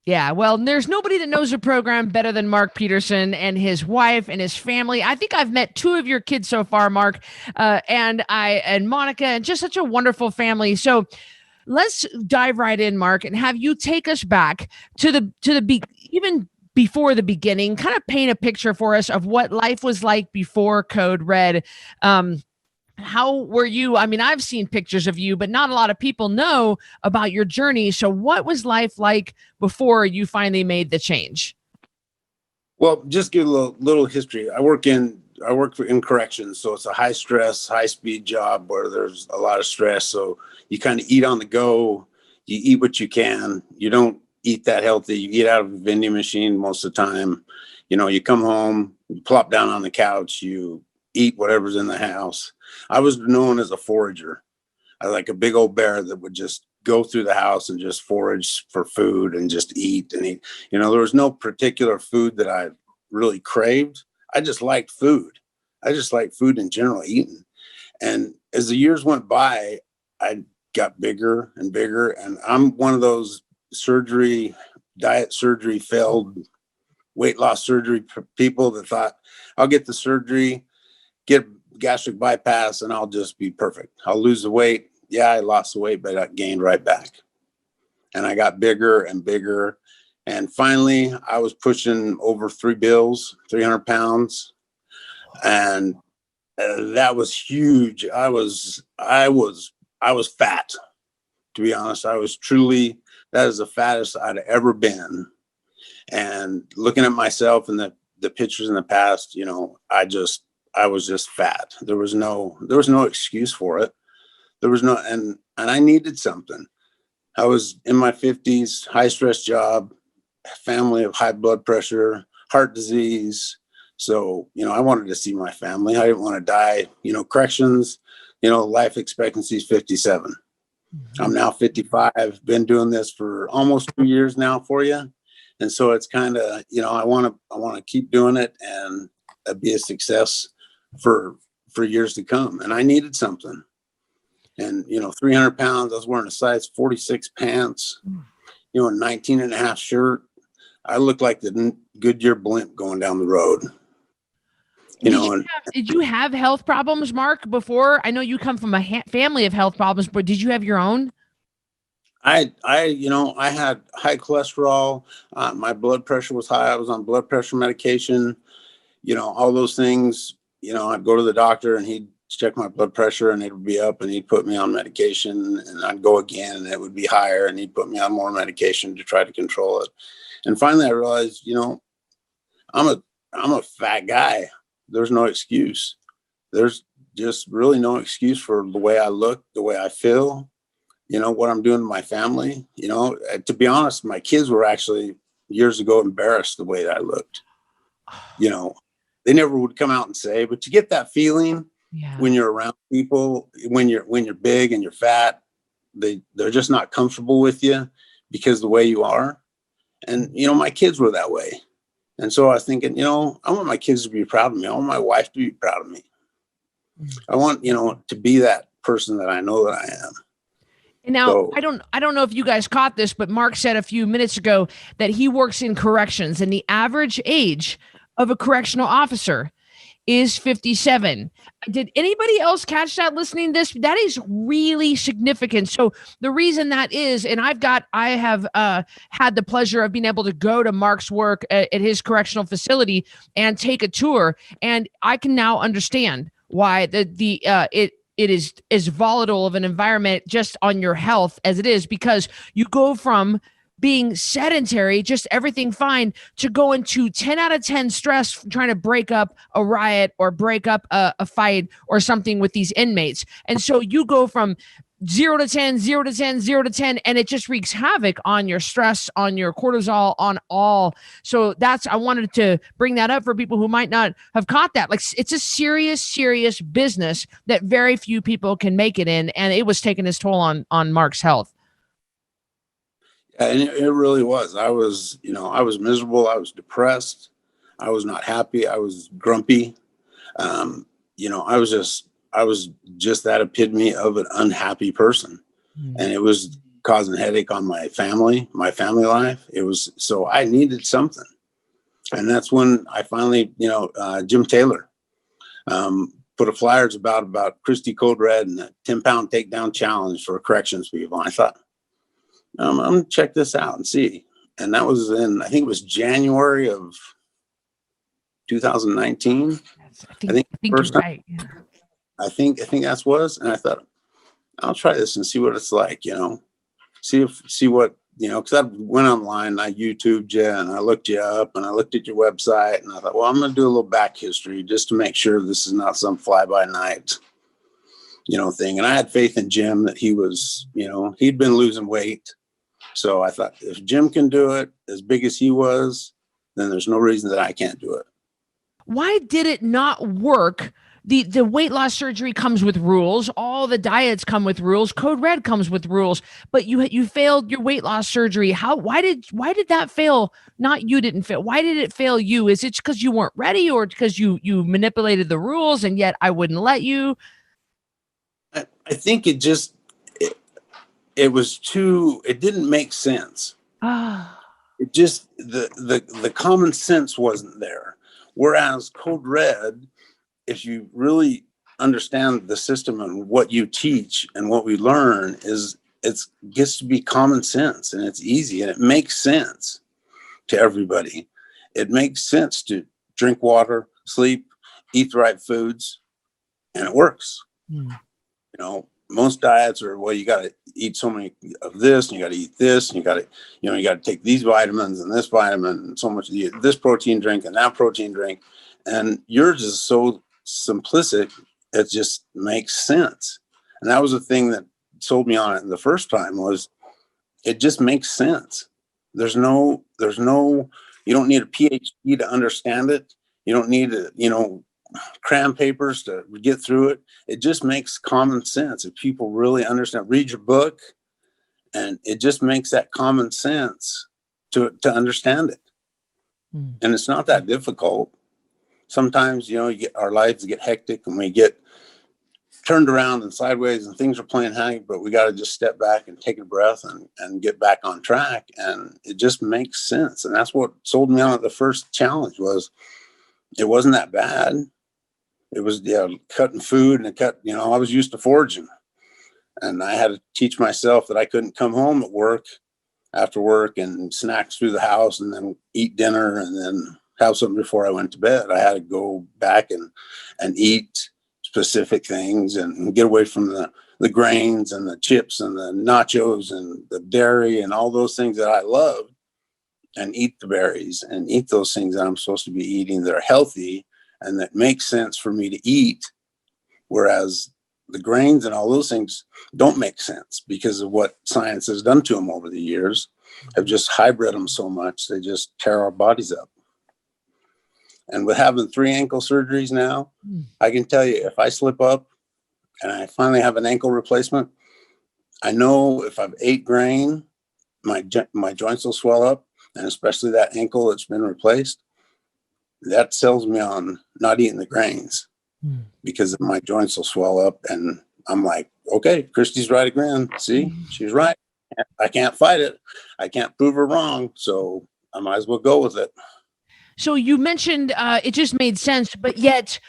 Yeah, well, there's nobody that knows the program better than Mark Peterson and his wife and his family. I think I've met 2 of your kids so far, Mark, and Monica, and just such a wonderful family. So let's dive right in, Mark, and have you take us back to even before the beginning. Kind of paint a picture for us of what life was like before Code Red. How were you? I mean, I've seen pictures of you, but not a lot of people know about your journey. So what was life like before you finally made the change? Well, just give a little history. I work in corrections, so it's a high stress, high speed job where there's a lot of stress. So you kind of eat on the go. You eat what you can. You don't eat that healthy. You eat out of a vending machine most of the time. You know, you come home, you plop down on the couch, you eat whatever's in the house. I was known as a forager. I like a big old bear that would just go through the house and just forage for food and just eat and eat. You know, there was no particular food that I really craved. I just liked food. I just liked food in general, eating. And as the years went by, I got bigger and bigger. And I'm one of those diet surgery failed weight loss surgery people that thought, I'll get the surgery, get gastric bypass, and I'll just be perfect. I'll lose the weight. Yeah, I lost the weight, but I gained right back. And I got bigger and bigger. And finally, I was pushing over 300 pounds. And that was huge. I was fat, to be honest. That is the fattest I'd ever been. And looking at myself and the pictures in the past, you know, I was just fat. There was no excuse for it. And I needed something. I was in my 50s, high stress job, family of high blood pressure, heart disease. So, you know, I wanted to see my family. I didn't want to die. You know, corrections, you know, life expectancy is 57. Mm-hmm. I'm now 55, been doing this for almost 2 years now for you. And so it's kind of, you know, I want to keep doing it and be a success for years to come. And I needed something. And, you know, 300 pounds, I was wearing a size 46 pants, you know, a 19 and a half shirt. I looked like the Goodyear blimp going down the road. Did you have health problems, Mark, before? I know you come from a family of health problems, but did you have your own? I had high cholesterol. My blood pressure was high. I was on blood pressure medication, you know, all those things. You know, I'd go to the doctor and he'd check my blood pressure and it would be up and he'd put me on medication, and I'd go again and it would be higher and he'd put me on more medication to try to control it. And finally I realized, you know, I'm a fat guy. There's no excuse. There's just really no excuse for the way I look, the way I feel, you know, what I'm doing to my family. You know, to be honest, my kids were actually years ago embarrassed the way that I looked. You know, they never would come out and say, but you get that feeling when you're around people, when you're big and you're fat, they're just not comfortable with you because the way you are. And, you know, my kids were that way. And so I was thinking, you know, I want my kids to be proud of me. I want my wife to be proud of me. I want, you know, to be that person that I know that I am. And now, so, I don't know if you guys caught this, but Mark said a few minutes ago that he works in corrections, and the average age of a correctional officer is 57. Did anybody else catch that listening to this? That is really significant. So the reason that is, and I have had the pleasure of being able to go to Mark's work at his correctional facility and take a tour, and I can now understand why it is as volatile of an environment just on your health as it is, because you go from being sedentary, just everything fine, to go into 10 out of 10 stress trying to break up a riot or break up a fight or something with these inmates. And so you go from 0 to 10, 0 to 10, 0 to 10, and it just wreaks havoc on your stress, on your cortisol, on all. So I wanted to bring that up for people who might not have caught that. Like, it's a serious, serious business that very few people can make it in, and it was taking its toll on Mark's health. And it really was. I was miserable. I was depressed. I was not happy. I was grumpy. I was just that epitome of an unhappy person. And it was causing headache on my family life. So I needed something. And that's when I finally, Jim Taylor, put a flyers about Cristy Code Red and the 10-pound takedown challenge for corrections people. And I thought, I'm going to check this out and see. And that was I think it was January of 2019. I think first time. Right. Yeah. I think that's was. And I thought, I'll try this and see what it's like, see what, because I went online and I YouTubed you and I looked you up and I looked at your website and I thought, well, I'm going to do a little back history just to make sure this is not some fly by night, thing. And I had faith in Jim that he was, he'd been losing weight. So I thought, if Jim can do it as big as he was, then there's no reason that I can't do it. Why did it not work? The weight loss surgery comes with rules. All the diets come with rules. Code Red comes with rules. But you failed your weight loss surgery. Why did that fail? Not you didn't fail. Why did it fail you? Is it because you weren't ready, or because you manipulated the rules and yet I wouldn't let you? I think it just it didn't make sense. It just the common sense wasn't there. Whereas Code Red, if you really understand the system and what you teach and what we learn, it gets to be common sense and it's easy and it makes sense to everybody. It makes sense to drink water, sleep, eat the right foods, and it works. Most diets are, well, you got to eat so many of this and you got to eat this and you got to take these vitamins and this vitamin and so much, this protein drink and that protein drink. And yours is so simplistic, it just makes sense. And that was the thing that sold me on it the first time, was it just makes sense. There's no, you don't need a PhD to understand it. You don't need to, cram papers to get through it. It just makes common sense. If people really understand, read your book, and it just makes that common sense to understand it. And it's not that difficult. Sometimes, our lives get hectic and we get turned around and sideways and things are playing havoc, but we got to just step back and take a breath and get back on track. And it just makes sense. And that's what sold me on it. The first challenge it wasn't that bad. It was cutting food and I was used to foraging, and I had to teach myself that I couldn't come home after work and snacks through the house and then eat dinner and then have something before I went to bed. I had to go back and eat specific things and get away from the grains and the chips and the nachos and the dairy and all those things that I loved, and eat the berries and eat those things that I'm supposed to be eating that are healthy and that makes sense for me to eat. Whereas the grains and all those things don't make sense because of what science has done to them over the years, have just hybrid them so much, they just tear our bodies up. And with having 3 ankle surgeries now, I can tell you, if I slip up and I finally have an ankle replacement, I know if I've ate grain, my joints will swell up, and especially that ankle that's been replaced. That sells me on not eating the grains because my joints will swell up. And I'm like, okay, Cristy's right again. See, she's right. I can't fight it. I can't prove her wrong. So I might as well go with it. So you mentioned it just made sense, but yet,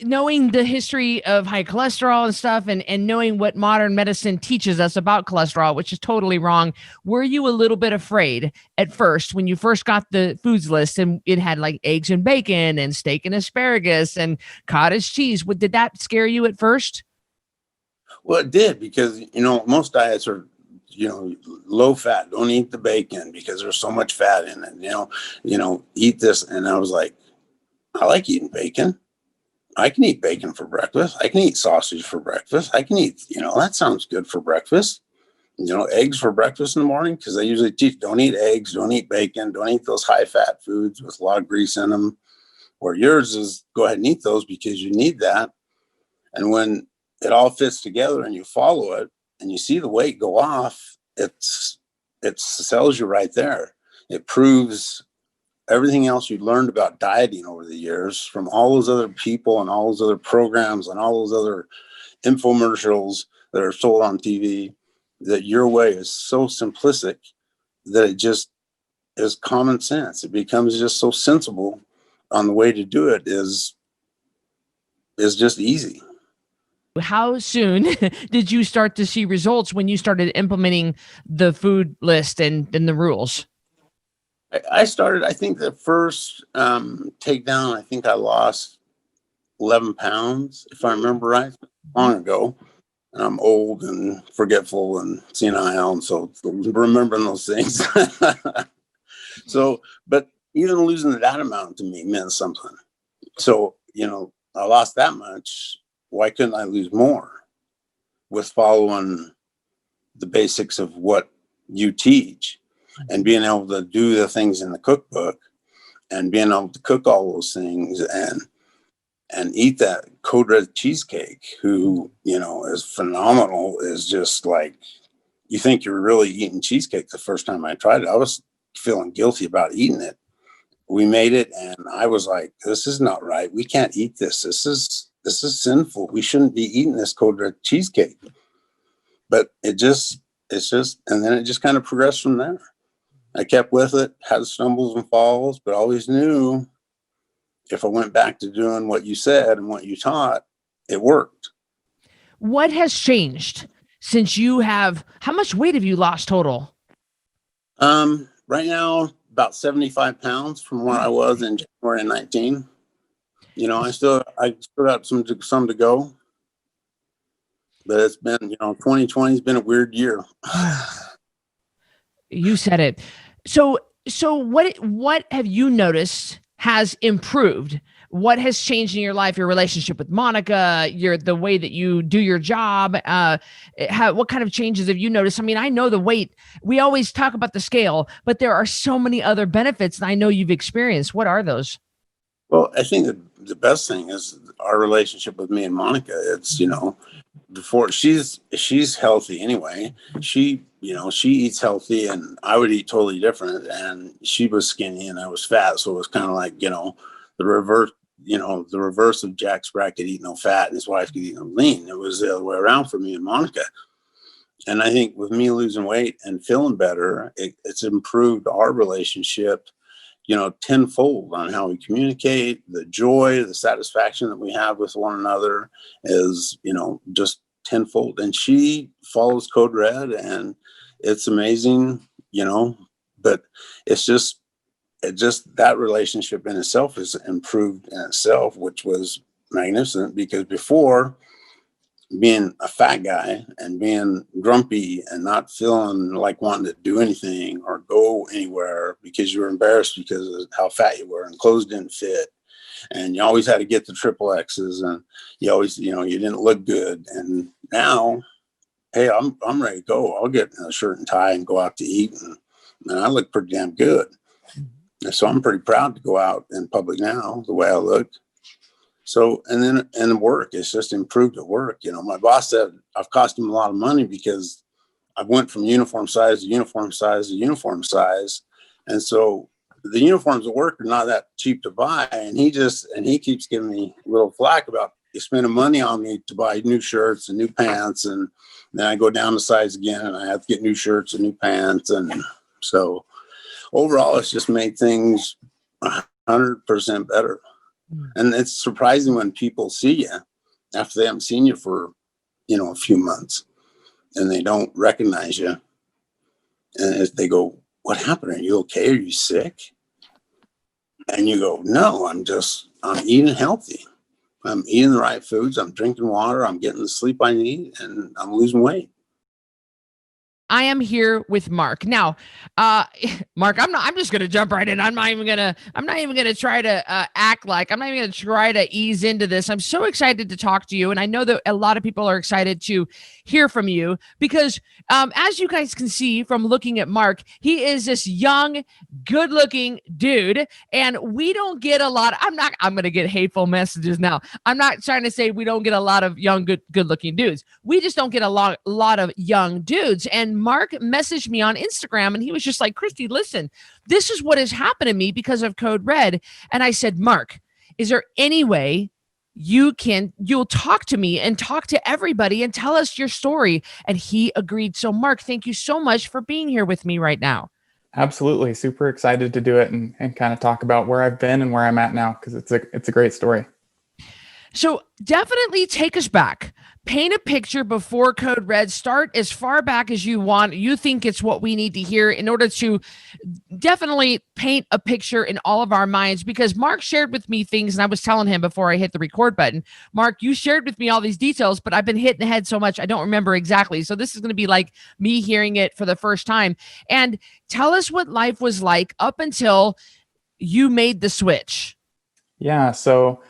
knowing the history of high cholesterol and stuff, and knowing what modern medicine teaches us about cholesterol, which is totally wrong, were you a little bit afraid at first when you first got the foods list and it had like eggs and bacon and steak and asparagus and cottage cheese? Did that scare you at first? Well, it did, because, most diets are, low fat. Don't eat the bacon because there's so much fat in it. Eat this. And I was like, I like eating bacon. I can eat bacon for breakfast. I can eat sausage for breakfast. I can eat, that sounds good for breakfast. Eggs for breakfast in the morning, because they usually teach, don't eat eggs, don't eat bacon, don't eat those high fat foods with a lot of grease in them. Or yours is go ahead and eat those because you need that. And when it all fits together and you follow it and you see the weight go off, it sells you right there. It proves everything else you learned about dieting over the years from all those other people and all those other programs and all those other infomercials that are sold on TV, that your way is so simplistic that it just is common sense. It becomes just so sensible on the way to do it is just easy. How soon did you start to see results when you started implementing the food list and the rules? I started, I think the first takedown, I think I lost 11 pounds, if I remember right, long ago. And I'm old and forgetful and senile, and so remembering those things. So, but even losing that amount to me meant something. So, I lost that much. Why couldn't I lose more with following the basics of what you teach and being able to do the things in the cookbook and being able to cook all those things and eat that code red cheesecake, who, is phenomenal, is just like, you think you're really eating cheesecake. The first time I tried it, I was feeling guilty about eating it. We made it and I was like, this is not right. We can't eat this. This is sinful. We shouldn't be eating this code red cheesecake. But it's just, and then it just kind of progressed from there. I kept with it, had stumbles and falls, but always knew if I went back to doing what you said and what you taught, it worked. What has changed since how much weight have you lost total? Right now, about 75 pounds from where I was in January 19. I still got some to go, but it's been, 2020 has been a weird year. You said it. So what have you noticed has improved? What has changed in your life, your relationship with Monica, the way that you do your job? What kind of changes have you noticed? I mean, I know the weight, we always talk about the scale, but there are so many other benefits that I know you've experienced. What are those? Well, I think the best thing is our relationship with me and Monica. It's, before she's healthy anyway. She eats healthy and I would eat totally different. And she was skinny and I was fat. So it was kind of like, the reverse of Jack's bracket, eat no fat, and his wife could eat no lean. It was the other way around for me and Monica. And I think with me losing weight and feeling better, it's improved our relationship, tenfold on how we communicate. The joy, the satisfaction that we have with one another is, just tenfold. And she follows Code Red and it's amazing, but it's just that relationship in itself is improved in itself, which was magnificent, because before, being a fat guy and being grumpy and not feeling like wanting to do anything or go anywhere because you were embarrassed because of how fat you were and clothes didn't fit. And you always had to get the triple X's and you always, you didn't look good. And now, hey, I'm ready to go. I'll get a shirt and tie and go out to eat. And I look pretty damn good. And so I'm pretty proud to go out in public now, the way I look. So, and work, it's just improved at work. My boss said I've cost him a lot of money because I went from uniform size to uniform size to uniform size. And so the uniforms at work are not that cheap to buy. And he keeps giving me a little flack about spending money on me to buy new shirts and new pants. And then I go down the size again and I have to get new shirts and new pants. And so overall, it's just made things 100% better. And it's surprising when people see you after they haven't seen you for, a few months and they don't recognize you. And they go, what happened? Are you okay? Are you sick? And you go, no, I'm eating healthy. I'm eating the right foods. I'm drinking water. I'm getting the sleep I need and I'm losing weight. I am here with Mark. Now, Mark, I'm just gonna jump right in. I'm not even gonna try to act like, I'm not even gonna try to ease into this. I'm so excited to talk to you. And I know that a lot of people are excited to hear from you because as you guys can see from looking at Mark, he is this young, good looking dude. And we don't get a lot. I'm gonna get hateful messages now. I'm not trying to say we don't get a lot of young, good looking dudes. We just don't get a lot of young dudes. And Mark messaged me on Instagram and he was just like, Cristy, listen, this is what has happened to me because of Code Red. And I said, Mark, is there any way you'll talk to me and talk to everybody and tell us your story? And he agreed. So Mark, thank you so much for being here with me right now. Absolutely. Super excited to do it and kind of talk about where I've been and where I'm at now, because it's a great story. So definitely take us back. Paint a picture before Code Red. Start as far back as you want. You think it's what we need to hear in order to definitely paint a picture in all of our minds, because Mark shared with me things, and I was telling him before I hit the record button, Mark, you shared with me all these details, but I've been hit in the head so much I don't remember exactly. So this is going to be like me hearing it for the first time. And tell us what life was like up until you made the switch. Yeah. So,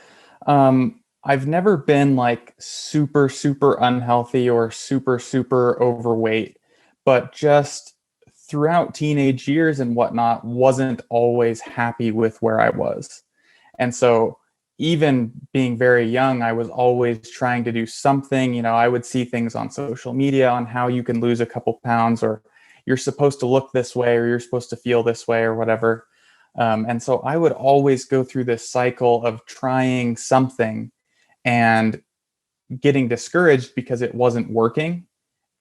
I've never been like super, super unhealthy or super, super overweight, but just throughout teenage years and whatnot, wasn't always happy with where I was. And so even being very young, I was always trying to do something. You know, I would see things on social media on how you can lose a couple pounds, or you're supposed to look this way, or you're supposed to feel this way, or whatever. And so I would always go through this cycle of trying something and getting discouraged because it wasn't working.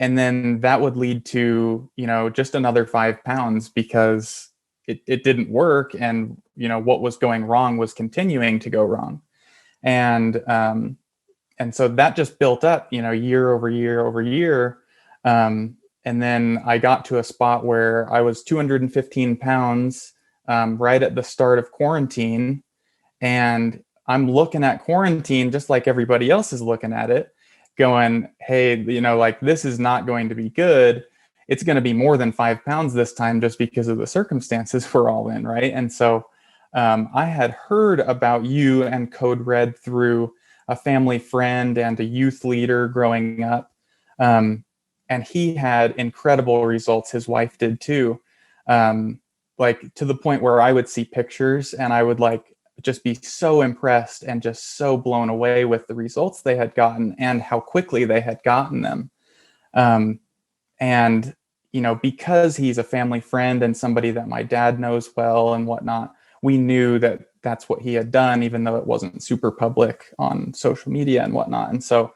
And then that would lead to, you know, just another 5 pounds because it didn't work. And, you know, what was going wrong was continuing to go wrong. And so that just built up, you know, year over year over year. And then I got to a spot where I was 215 pounds right at the start of quarantine. And I'm looking at quarantine just like everybody else is looking at it, going, hey, you know, like this is not going to be good. It's going to be more than 5 pounds this time just because of the circumstances we're all in, right? And so I had heard about you and Code Red through a family friend and a youth leader growing up. And he had incredible results. His wife did too. Like to the point where I would see pictures and I would like just be so impressed and just so blown away with the results they had gotten and how quickly they had gotten them. And, you know, because he's a family friend and somebody that my dad knows well and whatnot, we knew that that's what he had done, even though it wasn't super public on social media and whatnot. And so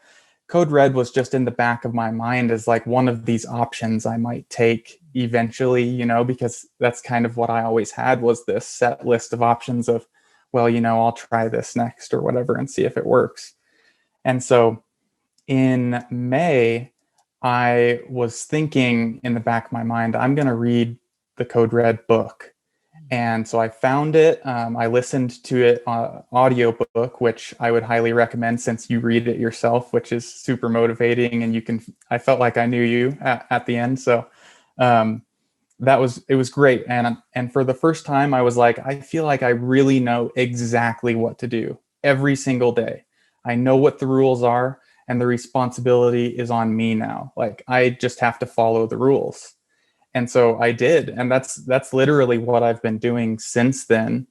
Code Red was just in the back of my mind as like one of these options I might take eventually, you know, because that's kind of what I always had, was this set list of options of, well, you know, I'll try this next or whatever and see if it works. And so in May, I was thinking in the back of my mind, I'm going to read the Code Red book. And so I found it. I listened to it audiobook, which I would highly recommend since you read it yourself, which is super motivating. And I felt like I knew you at the end. So it was great. And for the first time, I was like, I feel like I really know exactly what to do every single day. I know what the rules are and the responsibility is on me now. Like I just have to follow the rules. And so I did. And that's literally what I've been doing since then.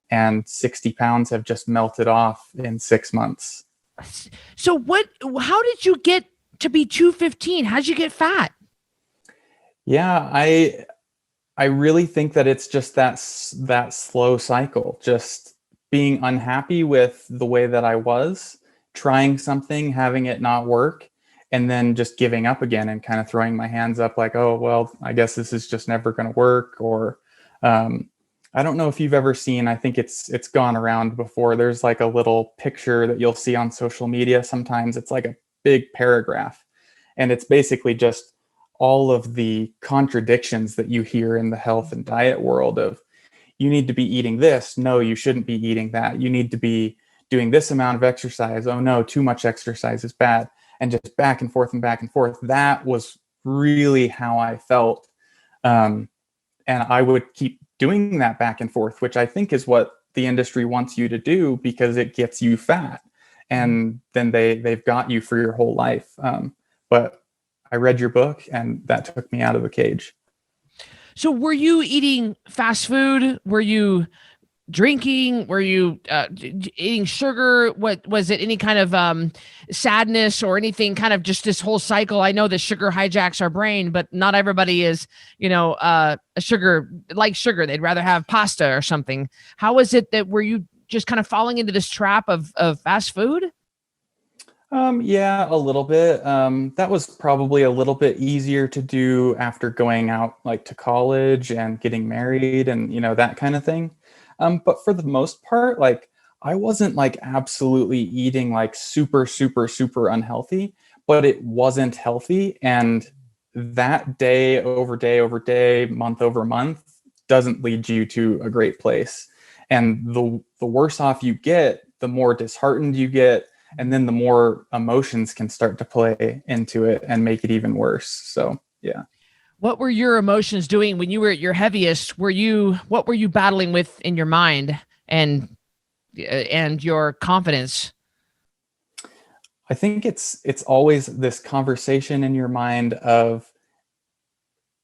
And 60 pounds have just melted off in 6 months. So how did you get to be 215? How'd you get fat? Yeah, I really think that it's just that slow cycle, just being unhappy with the way that I was, trying something, having it not work, and then just giving up again and kind of throwing my hands up like, oh, well, I guess this is just never going to work. Or I don't know if you've ever seen, I think it's gone around before. There's like a little picture that you'll see on social media. Sometimes it's like a big paragraph, and it's basically just all of the contradictions that you hear in the health and diet world of, you need to be eating this. No, you shouldn't be eating that. You need to be doing this amount of exercise. Oh no, too much exercise is bad. And just back and forth and back and forth. That was really how I felt. And I would keep doing that back and forth, which I think is what the industry wants you to do, because it gets you fat, and then they've got you for your whole life. But I read your book, and that took me out of the cage. So were you eating fast food? Were you drinking? Were you eating sugar? What was it? Any kind of sadness or anything? Kind of just this whole cycle. I know that sugar hijacks our brain, but not everybody is, a sugar like sugar. They'd rather have pasta or something. How was it that were you just kind of falling into this trap of fast food? Yeah, a little bit. That was probably a little bit easier to do after going out like to college and getting married and, that kind of thing. But for the most part, like I wasn't like absolutely eating like super, super, super unhealthy, but it wasn't healthy. And that day over day, month over month doesn't lead you to a great place. And the worse off you get, the more disheartened you get. And then the more emotions can start to play into it and make it even worse. So, yeah. What were your emotions doing when you were at your heaviest? What were you battling with in your mind and your confidence? I think it's always this conversation in your mind of,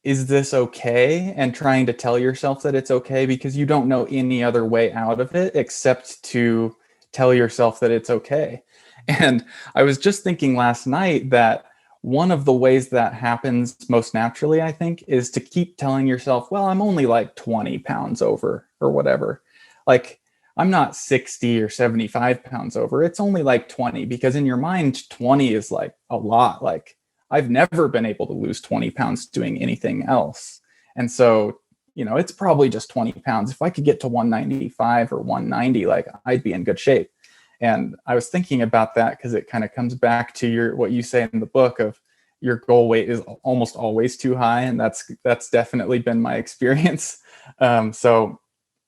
is this okay? And trying to tell yourself that it's okay, because you don't know any other way out of it except to tell yourself that it's okay. And I was just thinking last night that one of the ways that happens most naturally, I think, is to keep telling yourself, well, I'm only like 20 pounds over or whatever. Like, I'm not 60 or 75 pounds over. It's only like 20, because in your mind, 20 is like a lot. Like, I've never been able to lose 20 pounds doing anything else. And so, it's probably just 20 pounds. If I could get to 195 or 190, like I'd be in good shape. And I was thinking about that because it kind of comes back to what you say in the book of your goal weight is almost always too high. And that's definitely been my experience. So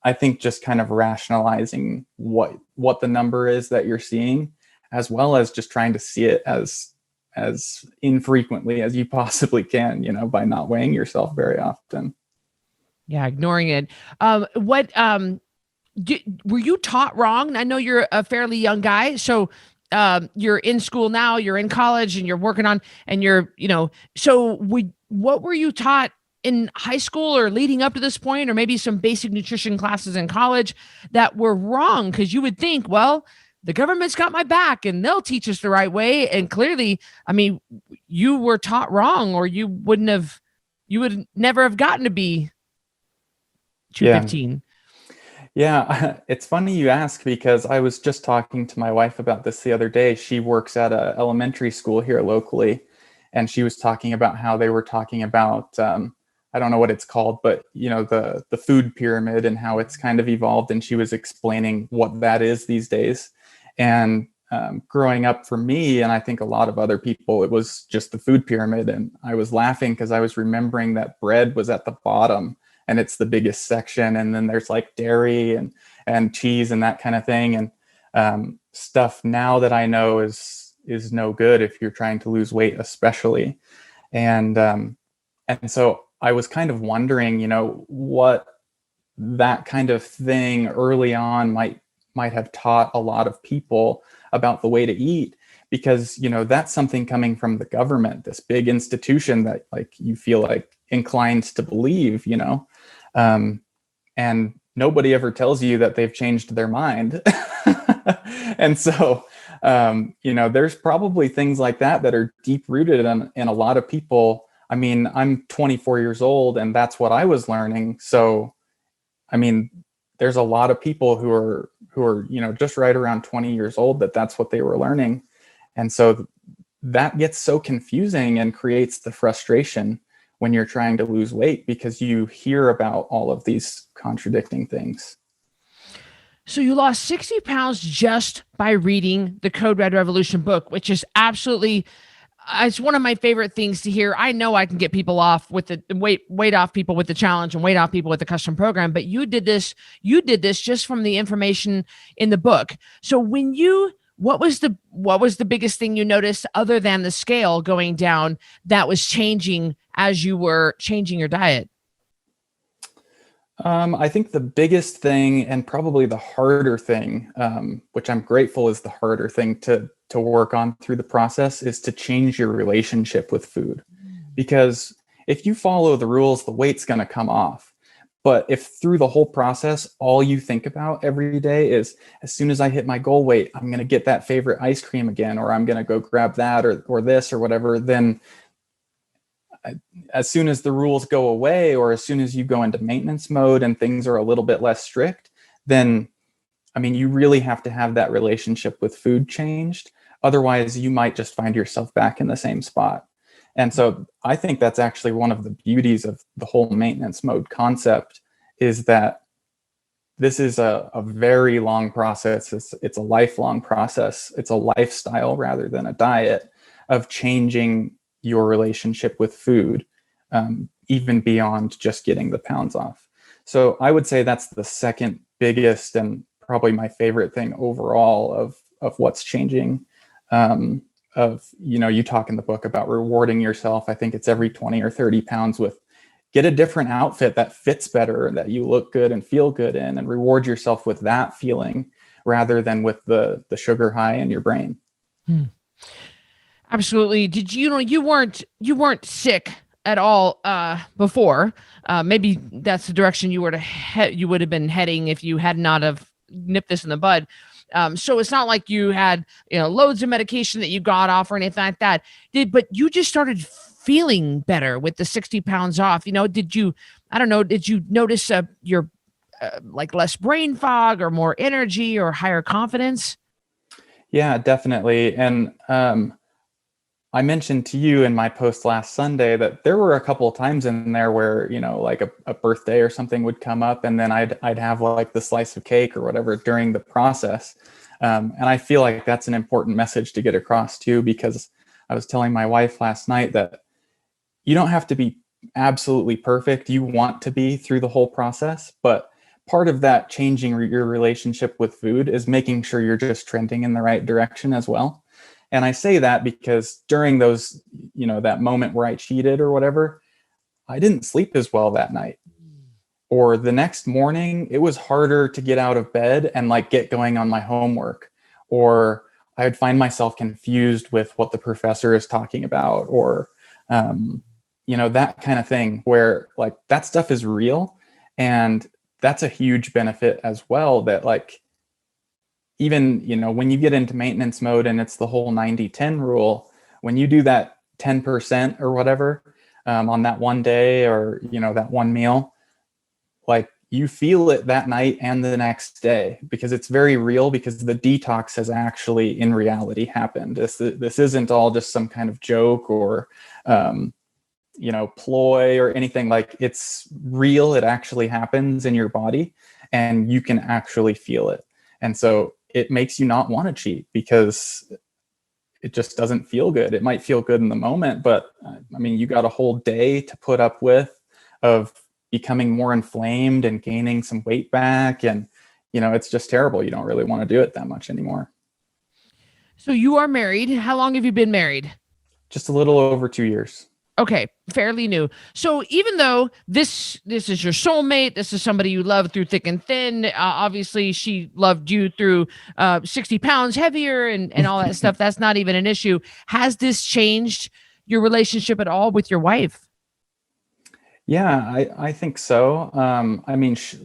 I think just kind of rationalizing what the number is that you're seeing, as well as just trying to see it as infrequently as you possibly can, by not weighing yourself very often. Yeah, ignoring it. Were you taught wrong? I know you're a fairly young guy, so you're in school now, you're in college, and you're working on, and what were you taught in high school or leading up to this point, or maybe some basic nutrition classes in college that were wrong? Because you would think, well, the government's got my back and they'll teach us the right way. And clearly, I mean, you were taught wrong, or you would never have gotten to be 215. Yeah, it's funny you ask, because I was just talking to my wife about this the other day. She works at an elementary school here locally, and she was talking about how they were talking about, I don't know what it's called, but the food pyramid and how it's kind of evolved. And she was explaining what that is these days. And growing up for me, and I think a lot of other people, it was just the food pyramid. And I was laughing because I was remembering that bread was at the bottom, and it's the biggest section. And then there's like dairy and cheese and that kind of thing. And stuff now that I know is no good if you're trying to lose weight, especially. And so I was kind of wondering, what that kind of thing early on might have taught a lot of people about the way to eat, because, that's something coming from the government, this big institution that like you feel like inclined to believe, and nobody ever tells you that they've changed their mind. And so, there's probably things like that are deep rooted in a lot of people. I mean, I'm 24 years old, and that's what I was learning. So, I mean, there's a lot of people who are, just right around 20 years old that's what they were learning. And so that gets so confusing and creates the frustration when you're trying to lose weight, because you hear about all of these contradicting things. So you lost 60 pounds just by reading the Code Red Revolution book, which is absolutely, it's one of my favorite things to hear. I know I can get people off with the weight off people with the challenge and weight off people with the custom program, but you did this just from the information in the book. So when you what was the biggest thing you noticed other than the scale going down that was changing as you were changing your diet? I think the biggest thing and probably the harder thing, which I'm grateful is the harder thing to work on through the process, is to change your relationship with food. Because if you follow the rules, the weight's going to come off. But if through the whole process, all you think about every day is, as soon as I hit my goal weight, I'm going to get that favorite ice cream again, or I'm going to go grab that or this or whatever, then as soon as the rules go away, or as soon as you go into maintenance mode and things are a little bit less strict, then, I mean, you really have to have that relationship with food changed. Otherwise, you might just find yourself back in the same spot. And so I think that's actually one of the beauties of the whole maintenance mode concept, is that this is a very long process. It's a lifelong process. It's a lifestyle rather than a diet of changing your relationship with food, even beyond just getting the pounds off. So I would say that's the second biggest and probably my favorite thing overall of what's changing. You talk in the book about rewarding yourself. I think it's every 20 or 30 pounds with get a different outfit that fits better, that you look good and feel good in, and reward yourself with that feeling rather than with the sugar high in your brain. Absolutely. Did you weren't sick at all before? Maybe that's the direction you would have been heading if you had not have nipped this in the bud. So it's not like you had loads of medication that you got off or anything like that. But you just started feeling better with the 60 pounds off. Did you notice your like less brain fog or more energy or higher confidence? Yeah, definitely. And I mentioned to you in my post last Sunday that there were a couple of times in there where, like a birthday or something would come up, and then I'd have like the slice of cake or whatever during the process. And I feel like that's an important message to get across too, because I was telling my wife last night that you don't have to be absolutely perfect. You want to be through the whole process, but part of that changing your relationship with food is making sure you're just trending in the right direction as well. And I say that because during those, that moment where I cheated or whatever, I didn't sleep as well that night. Or the next morning, it was harder to get out of bed and like get going on my homework. Or I would find myself confused with what the professor is talking about, or, that kind of thing, where like that stuff is real. And that's a huge benefit as well, that like, even, when you get into maintenance mode and it's the whole 90-10 rule, when you do that 10% or whatever on that one day or, that one meal, like you feel it that night and the next day, because it's very real, because the detox has actually in reality happened. This isn't all just some kind of joke or, ploy or anything. Like it's real. It actually happens in your body and you can actually feel it. And so it makes you not want to cheat, because it just doesn't feel good. It might feel good in the moment, but you got a whole day to put up with of becoming more inflamed and gaining some weight back. And, it's just terrible. You don't really want to do it that much anymore. So you are married. How long have you been married? Just a little over 2 years. Okay, fairly new. So even though this is your soulmate, this is somebody you love through thick and thin. Obviously, she loved you through 60 pounds heavier and all that stuff. That's not even an issue. Has this changed your relationship at all with your wife? Yeah, I think so.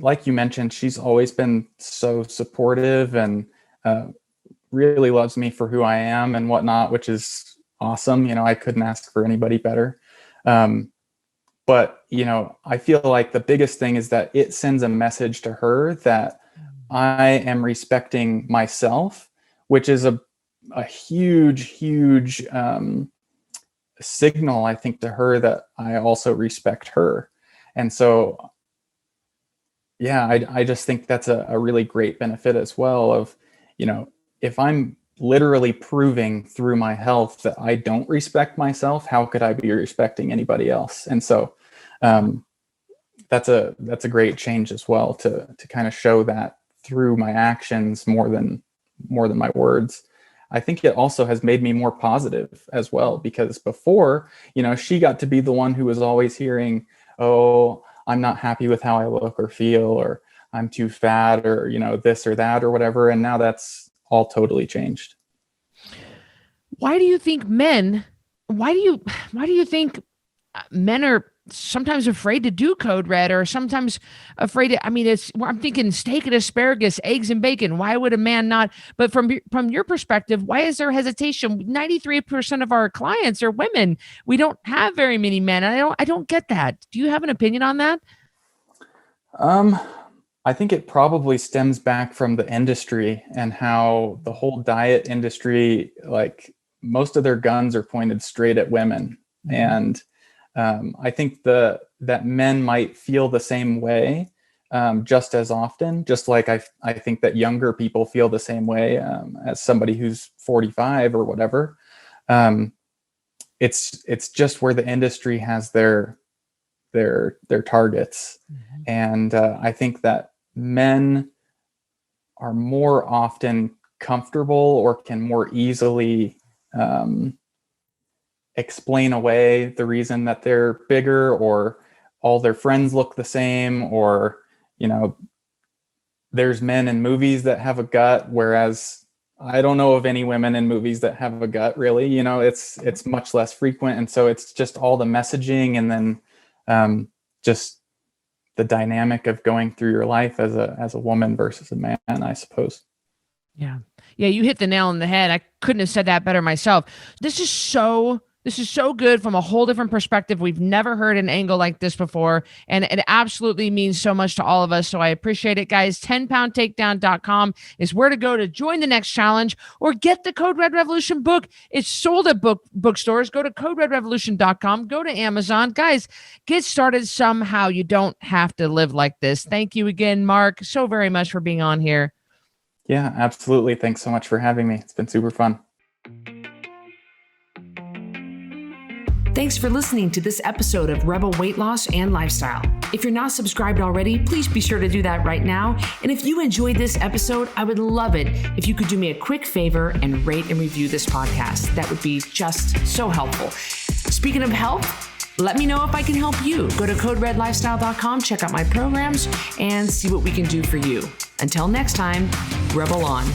Like you mentioned, she's always been so supportive and really loves me for who I am and whatnot, which is awesome. I couldn't ask for anybody better. But, I feel like the biggest thing is that it sends a message to her that I am respecting myself, which is a huge, huge signal, I think, to her that I also respect her. And so, yeah, I just think that's a really great benefit as well of, if I'm literally proving through my health that I don't respect myself, how could I be respecting anybody else? And so that's a great change as well, to kind of show that through my actions more than my words. I think it also has made me more positive as well, because before, she got to be the one who was always hearing, oh, I'm not happy with how I look or feel, or I'm too fat, or, this or that or whatever. And now that's all totally changed. Why do you think why do you think men are sometimes afraid to do code red, or sometimes afraid to, I'm thinking steak and asparagus, eggs and bacon. Why would a man not? But from your perspective, why is there hesitation? 93% of our clients are women. We don't have very many men. I don't get that. Do you have an opinion on that? I think it probably stems back from the industry and how the whole diet industry, like most of their guns are pointed straight at women. And I think that men might feel the same way just as often, just like I think that younger people feel the same way as somebody who's 45 or whatever. It's just where the industry has their targets. Mm-hmm. And I think that men are more often comfortable or can more easily explain away the reason that they're bigger, or all their friends look the same, or, there's men in movies that have a gut, whereas I don't know of any women in movies that have a gut, really. It's much less frequent. And so it's just all the messaging, and then just the dynamic of going through your life as a woman versus a man, I suppose. Yeah. Yeah, you hit the nail on the head. I couldn't have said that better myself. This is so good from a whole different perspective. We've never heard an angle like this before, and it absolutely means so much to all of us. So I appreciate it, guys. 10poundtakedown.com is where to go to join the next challenge or get the Code Red Revolution book. It's sold at bookstores. Go to coderedrevolution.com. Go to Amazon. Guys, get started somehow. You don't have to live like this. Thank you again, Mark, so very much for being on here. Yeah, absolutely. Thanks so much for having me. It's been super fun. Thanks for listening to this episode of Rebel Weight Loss and Lifestyle. If you're not subscribed already, please be sure to do that right now. And if you enjoyed this episode, I would love it if you could do me a quick favor and rate and review this podcast. That would be just so helpful. Speaking of health, let me know if I can help you. Go to coderedlifestyle.com, check out my programs, and see what we can do for you. Until next time, Rebel on.